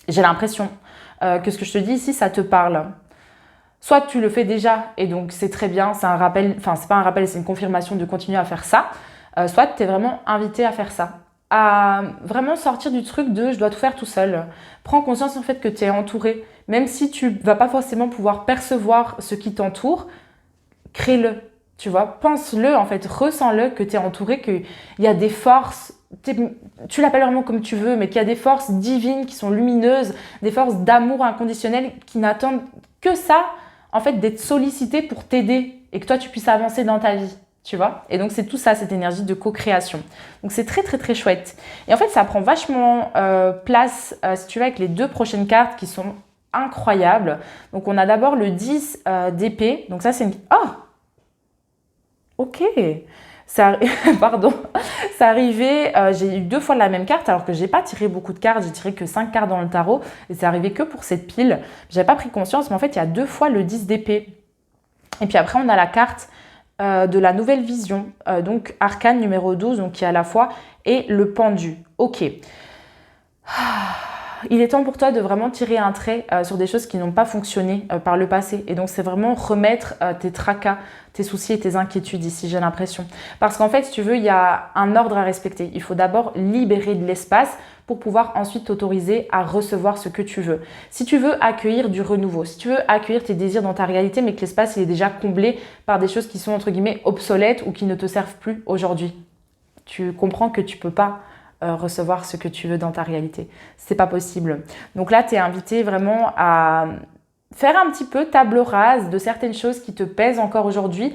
J'ai l'impression que ce que je te dis ici, ça te parle. Soit tu le fais déjà et donc c'est très bien, c'est un rappel, enfin c'est pas un rappel, c'est une confirmation de continuer à faire ça. Soit tu es vraiment invité à faire ça, à vraiment sortir du truc de je dois tout faire tout seul. Prends conscience en fait que tu es entouré, même si tu vas pas forcément pouvoir percevoir ce qui t'entoure, crée-le, tu vois, pense-le en fait, ressens-le que tu es entouré, qu'il y a des forces. Tu l'appelles vraiment comme tu veux, mais qu'il y a des forces divines qui sont lumineuses, des forces d'amour inconditionnel qui n'attendent que ça, en fait, d'être sollicitées pour t'aider et que toi, tu puisses avancer dans ta vie, tu vois. Et donc, c'est tout ça, cette énergie de co-création. Donc, c'est très, très, très chouette. Et en fait, ça prend vachement place, si tu veux, avec les deux prochaines cartes qui sont incroyables. Donc, on a d'abord le 10 d'épée. Donc, ça, c'est une... Oh! Ok! Pardon, c'est arrivé, j'ai eu 2 fois la même carte alors que j'ai pas tiré beaucoup de cartes, j'ai tiré que 5 cartes dans le tarot et c'est arrivé que pour cette pile. J'avais pas pris conscience, mais en fait il y a 2 fois le 10 d'épée. Et puis après on a la carte de la nouvelle vision, donc arcane numéro 12, donc qui est à la fois, et le pendu. Ok. Il est temps pour toi de vraiment tirer un trait sur des choses qui n'ont pas fonctionné par le passé. Et donc, c'est vraiment remettre tes tracas, tes soucis et tes inquiétudes ici, j'ai l'impression. Parce qu'en fait, si tu veux, il y a un ordre à respecter. Il faut d'abord libérer de l'espace pour pouvoir ensuite t'autoriser à recevoir ce que tu veux. Si tu veux accueillir du renouveau, si tu veux accueillir tes désirs dans ta réalité, mais que l'espace il est déjà comblé par des choses qui sont entre guillemets obsolètes ou qui ne te servent plus aujourd'hui, tu comprends que tu peux pas recevoir ce que tu veux dans ta réalité. C'est pas possible. Donc là, tu es invité vraiment à faire un petit peu table rase de certaines choses qui te pèsent encore aujourd'hui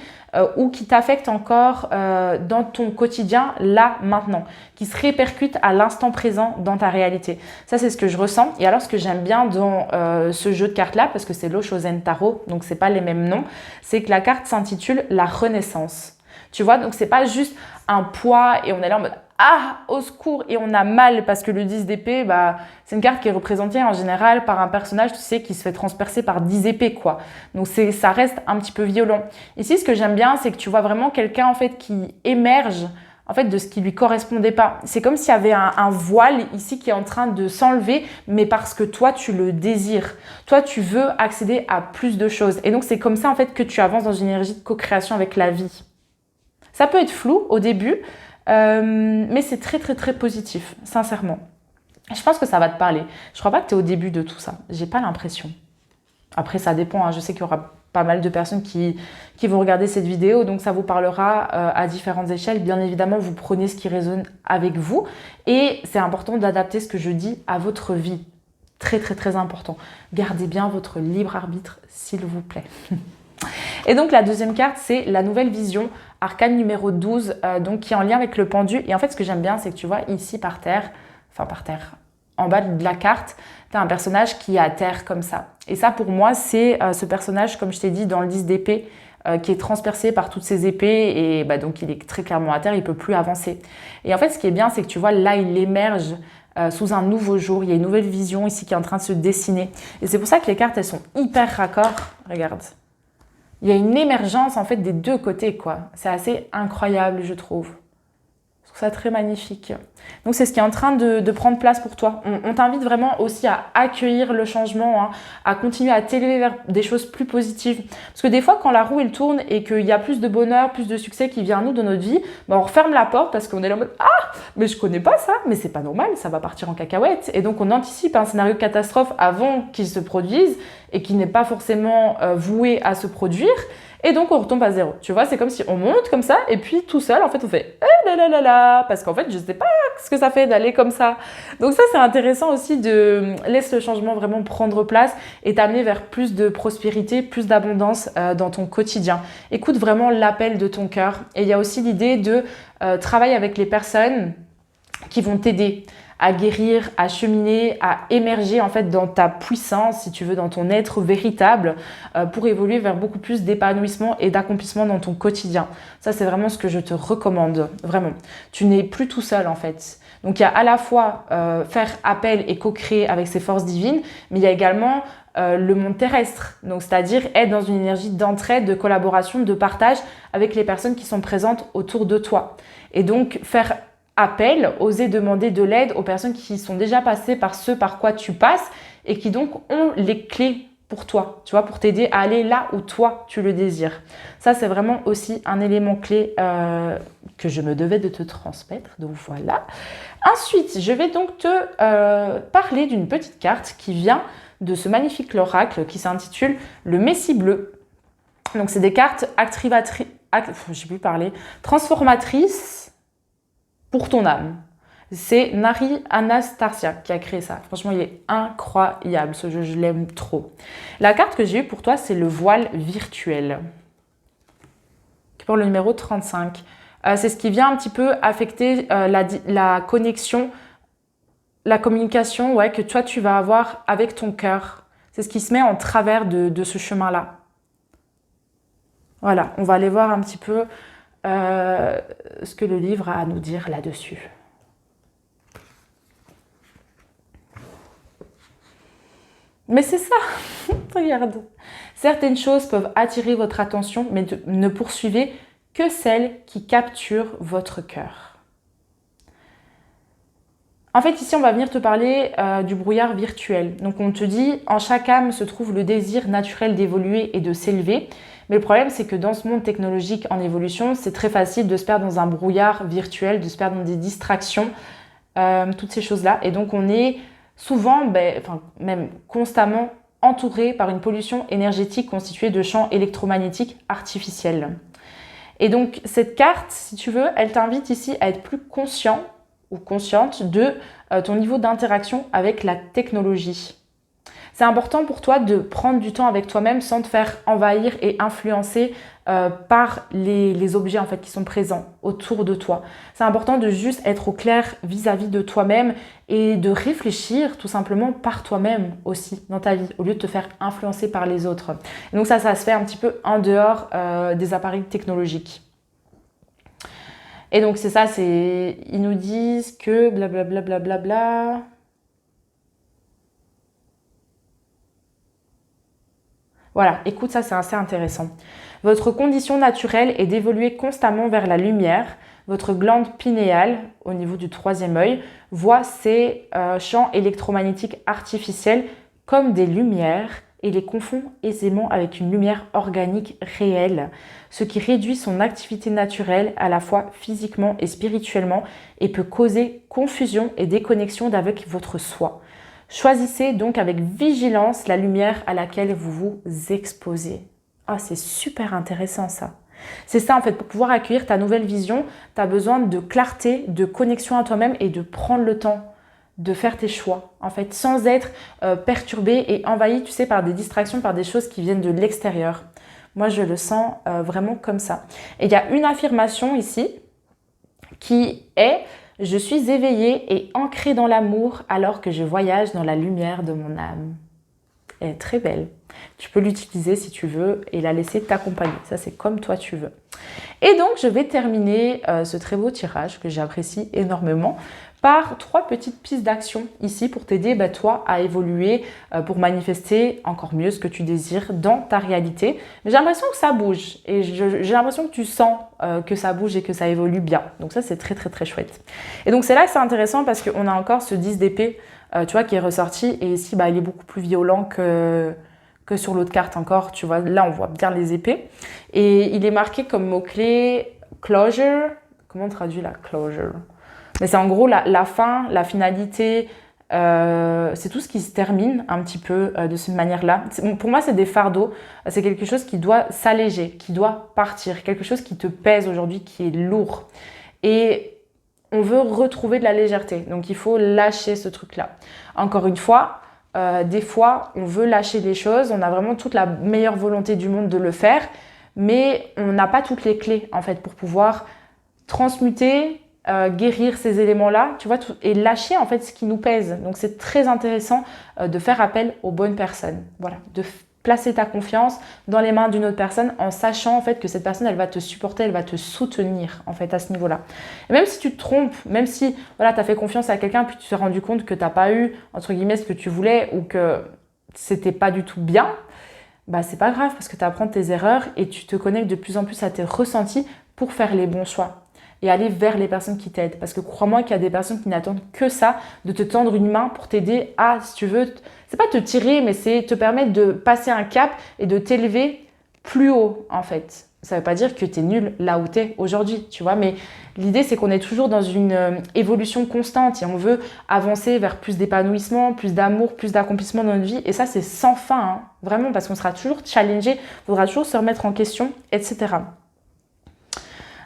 ou qui t'affectent encore dans ton quotidien, là, maintenant, qui se répercutent à l'instant présent dans ta réalité. Ça, c'est ce que je ressens. Et alors, ce que j'aime bien dans ce jeu de cartes-là, parce que c'est l'Oshozen Tarot, donc c'est pas les mêmes noms, c'est que la carte s'intitule La Renaissance. Tu vois, donc c'est pas juste un poids et on est là en mode ah, au secours, et on a mal parce que le 10 d'épée, bah, c'est une carte qui est représentée en général par un personnage, tu sais, qui se fait transpercer par 10 épées, quoi. Donc ça reste un petit peu violent. Ici, ce que j'aime bien, c'est que tu vois vraiment quelqu'un, en fait, qui émerge, en fait, de ce qui lui correspondait pas. C'est comme s'il y avait un voile ici qui est en train de s'enlever, mais parce que toi, tu le désires. Toi, tu veux accéder à plus de choses. Et donc, c'est comme ça, en fait, que tu avances dans une énergie de co-création avec la vie. Ça peut être flou au début, mais c'est très très très positif, sincèrement. Je pense que ça va te parler. Je crois pas que tu es au début de tout ça. J'ai pas l'impression. Après, ça dépend, hein. Je sais qu'il y aura pas mal de personnes qui vont regarder cette vidéo, donc ça vous parlera à différentes échelles. Bien évidemment, vous prenez ce qui résonne avec vous et c'est important d'adapter ce que je dis à votre vie. Très, très, très important. Gardez bien votre libre arbitre, s'il vous plaît. Et donc, la deuxième carte, c'est la nouvelle vision, arcane numéro 12, donc qui est en lien avec le pendu. Et en fait, ce que j'aime bien, c'est que tu vois ici par terre, en bas de la carte, tu as un personnage qui est à terre comme ça. Et ça, pour moi, c'est ce personnage, comme je t'ai dit, dans le 10 d'épée, qui est transpercé par toutes ces épées et donc il est très clairement à terre, il ne peut plus avancer. Et en fait, ce qui est bien, c'est que tu vois, là, il émerge sous un nouveau jour. Il y a une nouvelle vision ici qui est en train de se dessiner. Et c'est pour ça que les cartes, elles sont hyper raccord. Regarde. Il y a une émergence, en fait, des deux côtés, quoi. C'est assez incroyable, je trouve. Je trouve ça très magnifique. Donc, c'est ce qui est en train de prendre place pour toi. On t'invite vraiment aussi à accueillir le changement, hein, à continuer à t'élever vers des choses plus positives. Parce que des fois, quand la roue, elle tourne et qu'il y a plus de bonheur, plus de succès qui vient à nous dans notre vie, on referme la porte parce qu'on est là en mode « Ah, mais je connais pas ça, mais c'est pas normal, ça va partir en cacahuète. » Et donc, on anticipe un scénario de catastrophe avant qu'il se produise et qui n'est pas forcément voué à se produire. Et donc, on retombe à zéro. Tu vois, c'est comme si on monte comme ça et puis tout seul, en fait, on fait « Eh là là là là » parce qu'en fait, je sais pas ce que ça fait d'aller comme ça. Donc ça, c'est intéressant aussi de laisser le changement vraiment prendre place et t'amener vers plus de prospérité, plus d'abondance dans ton quotidien. Écoute vraiment l'appel de ton cœur. Et il y a aussi l'idée de travailler avec les personnes qui vont t'aider à guérir, à cheminer, à émerger en fait dans ta puissance, si tu veux, dans ton être véritable, pour évoluer vers beaucoup plus d'épanouissement et d'accomplissement dans ton quotidien. Ça, c'est vraiment ce que je te recommande, vraiment. Tu n'es plus tout seul en fait. Donc, il y a à la fois faire appel et co-créer avec ces forces divines, mais il y a également le monde terrestre, donc c'est-à-dire être dans une énergie d'entraide, de collaboration, de partage avec les personnes qui sont présentes autour de toi. Et donc, faire appel, oser demander de l'aide aux personnes qui sont déjà passées par ce par quoi tu passes et qui donc ont les clés pour toi, tu vois, pour t'aider à aller là où toi tu le désires. Ça, c'est vraiment aussi un élément clé que je me devais de te transmettre, donc voilà. Ensuite, je vais donc te parler d'une petite carte qui vient de ce magnifique oracle qui s'intitule le Messie bleu. Donc, c'est des cartes transformatrices pour ton âme. C'est Nari Anastasia qui a créé ça. Franchement, il est incroyable, ce jeu, je l'aime trop. La carte que j'ai eue pour toi, c'est le voile virtuel, qui porte le numéro 35. C'est ce qui vient un petit peu affecter la connexion, la communication que toi, tu vas avoir avec ton cœur. C'est ce qui se met en travers de ce chemin-là. Voilà, on va aller voir un petit peu ce que le livre a à nous dire là-dessus. Mais c'est ça, regarde. Certaines choses peuvent attirer votre attention, mais ne poursuivez que celles qui capturent votre cœur. En fait, ici, on va venir te parler du brouillard virtuel. Donc, on te dit, en chaque âme se trouve le désir naturel d'évoluer et de s'élever. Mais le problème, c'est que dans ce monde technologique en évolution, c'est très facile de se perdre dans un brouillard virtuel, de se perdre dans des distractions, toutes ces choses-là. Et donc, on est souvent, même constamment, entouré par une pollution énergétique constituée de champs électromagnétiques artificiels. Et donc, cette carte, si tu veux, elle t'invite ici à être plus conscient ou consciente de ton niveau d'interaction avec la technologie. C'est important pour toi de prendre du temps avec toi-même sans te faire envahir et influencer par les objets en fait, qui sont présents autour de toi. C'est important de juste être au clair vis-à-vis de toi-même et de réfléchir tout simplement par toi-même aussi dans ta vie, au lieu de te faire influencer par les autres. Et donc ça se fait un petit peu en dehors des appareils technologiques. Et donc c'est ça, ils nous disent que blablabla. Bla. Voilà, écoute, ça c'est assez intéressant. Votre condition naturelle est d'évoluer constamment vers la lumière. Votre glande pinéale, au niveau du troisième œil, voit ces champs électromagnétiques artificiels comme des lumières et les confond aisément avec une lumière organique réelle, ce qui réduit son activité naturelle à la fois physiquement et spirituellement et peut causer confusion et déconnexion d'avec votre soi. Choisissez donc avec vigilance la lumière à laquelle vous vous exposez. Ah, c'est super intéressant ça. C'est ça en fait, pour pouvoir accueillir ta nouvelle vision, tu as besoin de clarté, de connexion à toi-même et de prendre le temps de faire tes choix, en fait, sans être perturbé et envahi, tu sais, par des distractions, par des choses qui viennent de l'extérieur. Moi, je le sens vraiment comme ça. Et il y a une affirmation ici qui est « Je suis éveillée et ancrée dans l'amour alors que je voyage dans la lumière de mon âme ». Elle est très belle. Tu peux l'utiliser si tu veux et la laisser t'accompagner. Ça, c'est comme toi tu veux. Et donc, je vais terminer ce très beau tirage que j'apprécie énormément par 3 petites pistes d'action ici pour t'aider, toi, à évoluer, pour manifester encore mieux ce que tu désires dans ta réalité. Mais j'ai l'impression que ça bouge et j'ai l'impression que tu sens que ça bouge et que ça évolue bien. Donc ça, c'est très, très, très chouette. Et donc, c'est là que c'est intéressant parce qu'on a encore ce 10 d'épée, tu vois, qui est ressorti. Et ici, il est beaucoup plus violent que sur l'autre carte encore, tu vois. Là, on voit bien les épées. Et il est marqué comme mot-clé « closure ». Comment on traduit la « closure » ? Mais c'est en gros la fin, la finalité, c'est tout ce qui se termine un petit peu de cette manière-là. Pour moi, c'est des fardeaux. C'est quelque chose qui doit s'alléger, qui doit partir. Quelque chose qui te pèse aujourd'hui, qui est lourd. Et on veut retrouver de la légèreté. Donc, il faut lâcher ce truc-là. Encore une fois, des fois, on veut lâcher les choses. On a vraiment toute la meilleure volonté du monde de le faire. Mais on n'a pas toutes les clés, en fait, pour pouvoir transmuter, guérir ces éléments-là, tu vois, et lâcher en fait ce qui nous pèse. Donc c'est très intéressant de faire appel aux bonnes personnes. Voilà, de placer ta confiance dans les mains d'une autre personne en sachant en fait que cette personne, elle va te supporter, elle va te soutenir en fait à ce niveau-là. Et même si tu te trompes, même si voilà, tu as fait confiance à quelqu'un puis tu t'es rendu compte que tu n'as pas eu entre guillemets ce que tu voulais ou que c'était pas du tout bien, c'est pas grave parce que tu apprends tes erreurs et tu te connectes de plus en plus à tes ressentis pour faire les bons choix. Et aller vers les personnes qui t'aident. Parce que crois-moi qu'il y a des personnes qui n'attendent que ça, de te tendre une main pour t'aider à, si tu veux, c'est pas te tirer, mais c'est te permettre de passer un cap et de t'élever plus haut, en fait. Ça veut pas dire que tu es nul là où tu es aujourd'hui, tu vois, mais l'idée, c'est qu'on est toujours dans une évolution constante et on veut avancer vers plus d'épanouissement, plus d'amour, plus d'accomplissement dans notre vie. Et ça, c'est sans fin, hein, vraiment, parce qu'on sera toujours challengé, il faudra toujours se remettre en question, etc.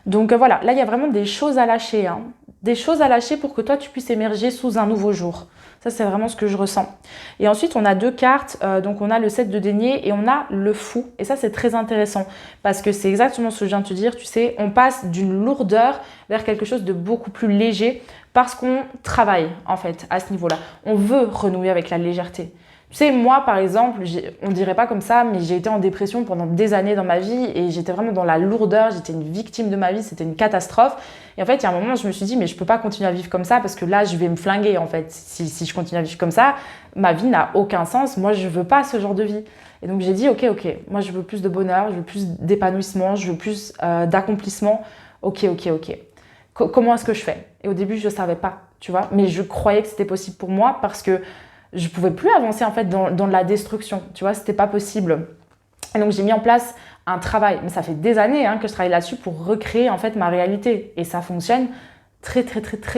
Donc voilà, là il y a vraiment des choses à lâcher, hein. Des choses à lâcher pour que toi tu puisses émerger sous un nouveau jour. Ça c'est vraiment ce que je ressens. Et ensuite on a 2 cartes, donc on a le 7 de denier et on a le fou. Et ça c'est très intéressant parce que c'est exactement ce que je viens de te dire, tu sais, on passe d'une lourdeur vers quelque chose de beaucoup plus léger parce qu'on travaille en fait à ce niveau-là. On veut renouer avec la légèreté. Tu sais, moi, par exemple, on dirait pas comme ça, mais j'ai été en dépression pendant des années dans ma vie et j'étais vraiment dans la lourdeur, j'étais une victime de ma vie, c'était une catastrophe. Et en fait, il y a un moment, je me suis dit, mais je peux pas continuer à vivre comme ça parce que là, je vais me flinguer, en fait. Si je continue à vivre comme ça, ma vie n'a aucun sens. Moi, je veux pas ce genre de vie. Et donc, j'ai dit, ok, moi, je veux plus de bonheur, je veux plus d'épanouissement, je veux plus d'accomplissement. Ok. Comment est-ce que je fais? Et au début, je savais pas, tu vois, mais je croyais que c'était possible pour moi parce que je pouvais plus avancer en fait dans la destruction, tu vois, c'était pas possible. Et donc j'ai mis en place un travail, mais ça fait des années que je travaille là-dessus pour recréer en fait ma réalité et ça fonctionne très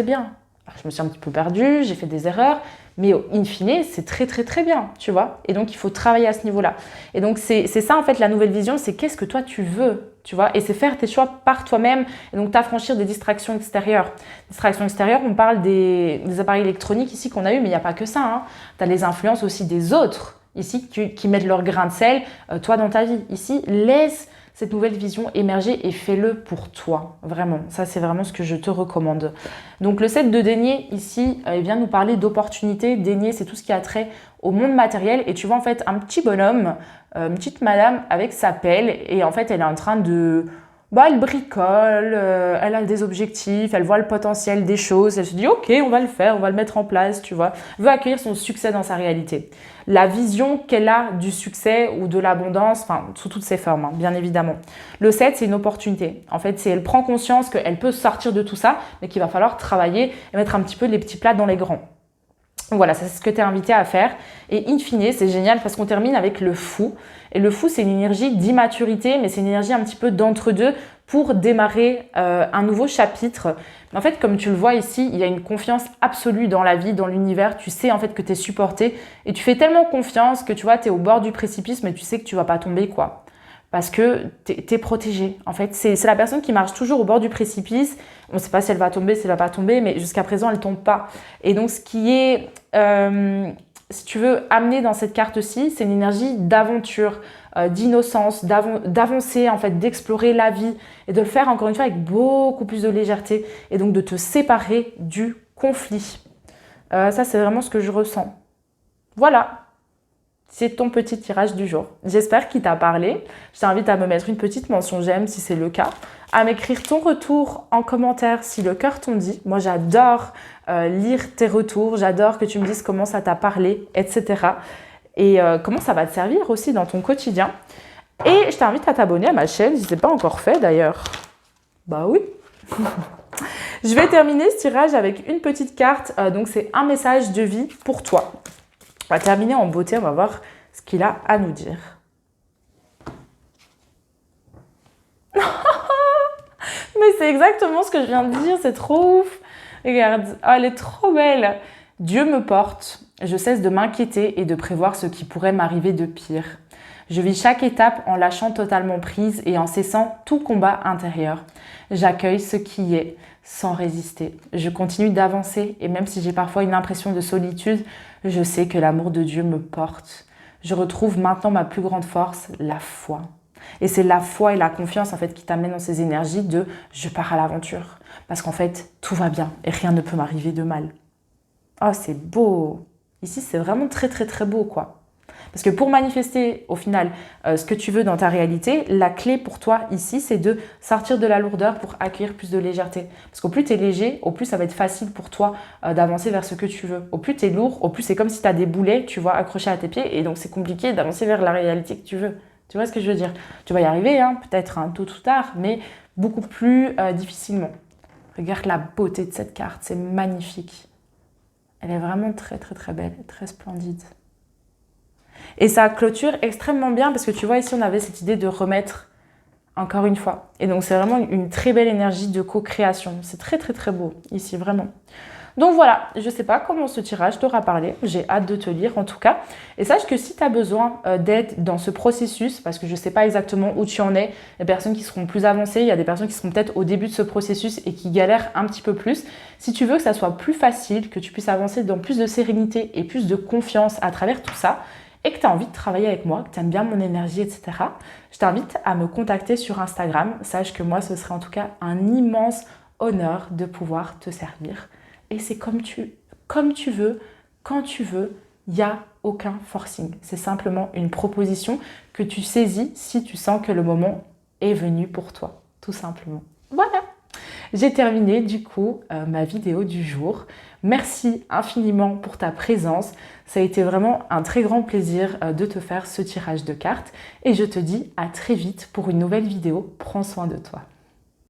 bien. Alors, je me suis un petit peu perdue, j'ai fait des erreurs, mais in fine, c'est très bien, tu vois. Et donc il faut travailler à ce niveau-là. Et donc c'est ça en fait la nouvelle vision, c'est qu'est-ce que toi tu veux, tu vois. Et c'est faire tes choix par toi-même et donc t'affranchir des distractions extérieures. Distractions extérieures, on parle des appareils électroniques ici qu'on a eu, mais il n'y a pas que ça, hein. Tu as les influences aussi des autres ici qui mettent leur grain de sel, toi dans ta vie. Ici, laisse cette nouvelle vision émerger et fais-le pour toi, vraiment. Ça, c'est vraiment ce que je te recommande. Donc, le 7 de denier, ici, vient nous parler d'opportunités. Denier, c'est tout ce qui a trait au monde matériel. Et tu vois, en fait, un petit bonhomme, une petite madame avec sa pelle. Et en fait, elle est en train de... elle bricole, elle a des objectifs, elle voit le potentiel des choses. Elle se dit, ok, on va le faire, on va le mettre en place, tu vois. Elle veut accueillir son succès dans sa réalité. La vision qu'elle a du succès ou de l'abondance, sous toutes ses formes, bien évidemment. Le 7, c'est une opportunité. En fait, elle prend conscience qu'elle peut sortir de tout ça, mais qu'il va falloir travailler et mettre un petit peu les petits plats dans les grands. Voilà, ça c'est ce que tu es invité à faire. Et in fine, c'est génial parce qu'on termine avec le fou. Et le fou, c'est une énergie d'immaturité, mais c'est une énergie un petit peu d'entre-deux pour démarrer un nouveau chapitre. En fait, comme tu le vois ici, il y a une confiance absolue dans la vie, dans l'univers. Tu sais en fait que tu es supporté et tu fais tellement confiance que tu vois, tu es au bord du précipice, mais tu sais que tu vas pas tomber, quoi. Parce que tu es protégé. En fait, c'est la personne qui marche toujours au bord du précipice. On ne sait pas si elle va tomber, si elle ne va pas tomber, mais jusqu'à présent, elle ne tombe pas. Et donc, ce qui est, si tu veux, amener dans cette carte-ci, c'est une énergie d'aventure, d'innocence, d'avancer, en fait, d'explorer la vie et de le faire, encore une fois, avec beaucoup plus de légèreté. Et donc, de te séparer du conflit. Ça, c'est vraiment ce que je ressens. Voilà. C'est ton petit tirage du jour. J'espère qu'il t'a parlé. Je t'invite à me mettre une petite mention j'aime si c'est le cas, à m'écrire ton retour en commentaire si le cœur t'en dit. Moi, j'adore lire tes retours, j'adore que tu me dises comment ça t'a parlé, etc. Et comment ça va te servir aussi dans ton quotidien. Et je t'invite à t'abonner à ma chaîne si ce n'est pas encore fait d'ailleurs. Bah oui. Je vais terminer ce tirage avec une petite carte. Donc, c'est un message de vie pour toi. On va terminer en beauté, on va voir ce qu'il a à nous dire. Mais c'est exactement ce que je viens de dire, c'est trop ouf. Regarde, oh, elle est trop belle. Dieu me porte, je cesse de m'inquiéter et de prévoir ce qui pourrait m'arriver de pire. Je vis chaque étape en lâchant totalement prise et en cessant tout combat intérieur. J'accueille ce qui est sans résister. Je continue d'avancer et même si j'ai parfois une impression de solitude, je sais que l'amour de Dieu me porte. Je retrouve maintenant ma plus grande force, la foi. Et c'est la foi et la confiance en fait qui t'amènent dans ces énergies de je pars à l'aventure. Parce qu'en fait, tout va bien et rien ne peut m'arriver de mal. Oh, c'est beau. Ici, c'est vraiment très très très beau quoi. Parce que pour manifester au final ce que tu veux dans ta réalité, la clé pour toi ici, c'est de sortir de la lourdeur pour accueillir plus de légèreté. Parce qu'au plus tu es léger, au plus ça va être facile pour toi d'avancer vers ce que tu veux. Au plus tu es lourd, au plus c'est comme si tu as des boulets, tu vois, accrochés à tes pieds et donc c'est compliqué d'avancer vers la réalité que tu veux. Tu vois ce que je veux dire? Tu vas y arriver, hein, peut-être tôt ou tard, mais beaucoup plus difficilement. Regarde la beauté de cette carte, c'est magnifique. Elle est vraiment très très très belle, très splendide. Et ça clôture extrêmement bien parce que tu vois ici on avait cette idée de remettre encore une fois. Et donc c'est vraiment une très belle énergie de co-création. C'est très très très beau ici vraiment. Donc voilà, je ne sais pas comment ce tirage t'aura parlé. J'ai hâte de te lire en tout cas. Et sache que si tu as besoin d'aide dans ce processus, parce que je ne sais pas exactement où tu en es, il y a des personnes qui seront plus avancées, il y a des personnes qui seront peut-être au début de ce processus et qui galèrent un petit peu plus. Si tu veux que ça soit plus facile, que tu puisses avancer dans plus de sérénité et plus de confiance à travers tout ça, et que tu as envie de travailler avec moi, que tu aimes bien mon énergie, etc., je t'invite à me contacter sur Instagram. Sache que moi, ce serait en tout cas un immense honneur de pouvoir te servir. Et c'est comme tu veux, quand tu veux, il n'y a aucun forcing. C'est simplement une proposition que tu saisis si tu sens que le moment est venu pour toi, tout simplement. Voilà. J'ai terminé du coup ma vidéo du jour. Merci infiniment pour ta présence. Ça a été vraiment un très grand plaisir de te faire ce tirage de cartes. Et je te dis à très vite pour une nouvelle vidéo. Prends soin de toi.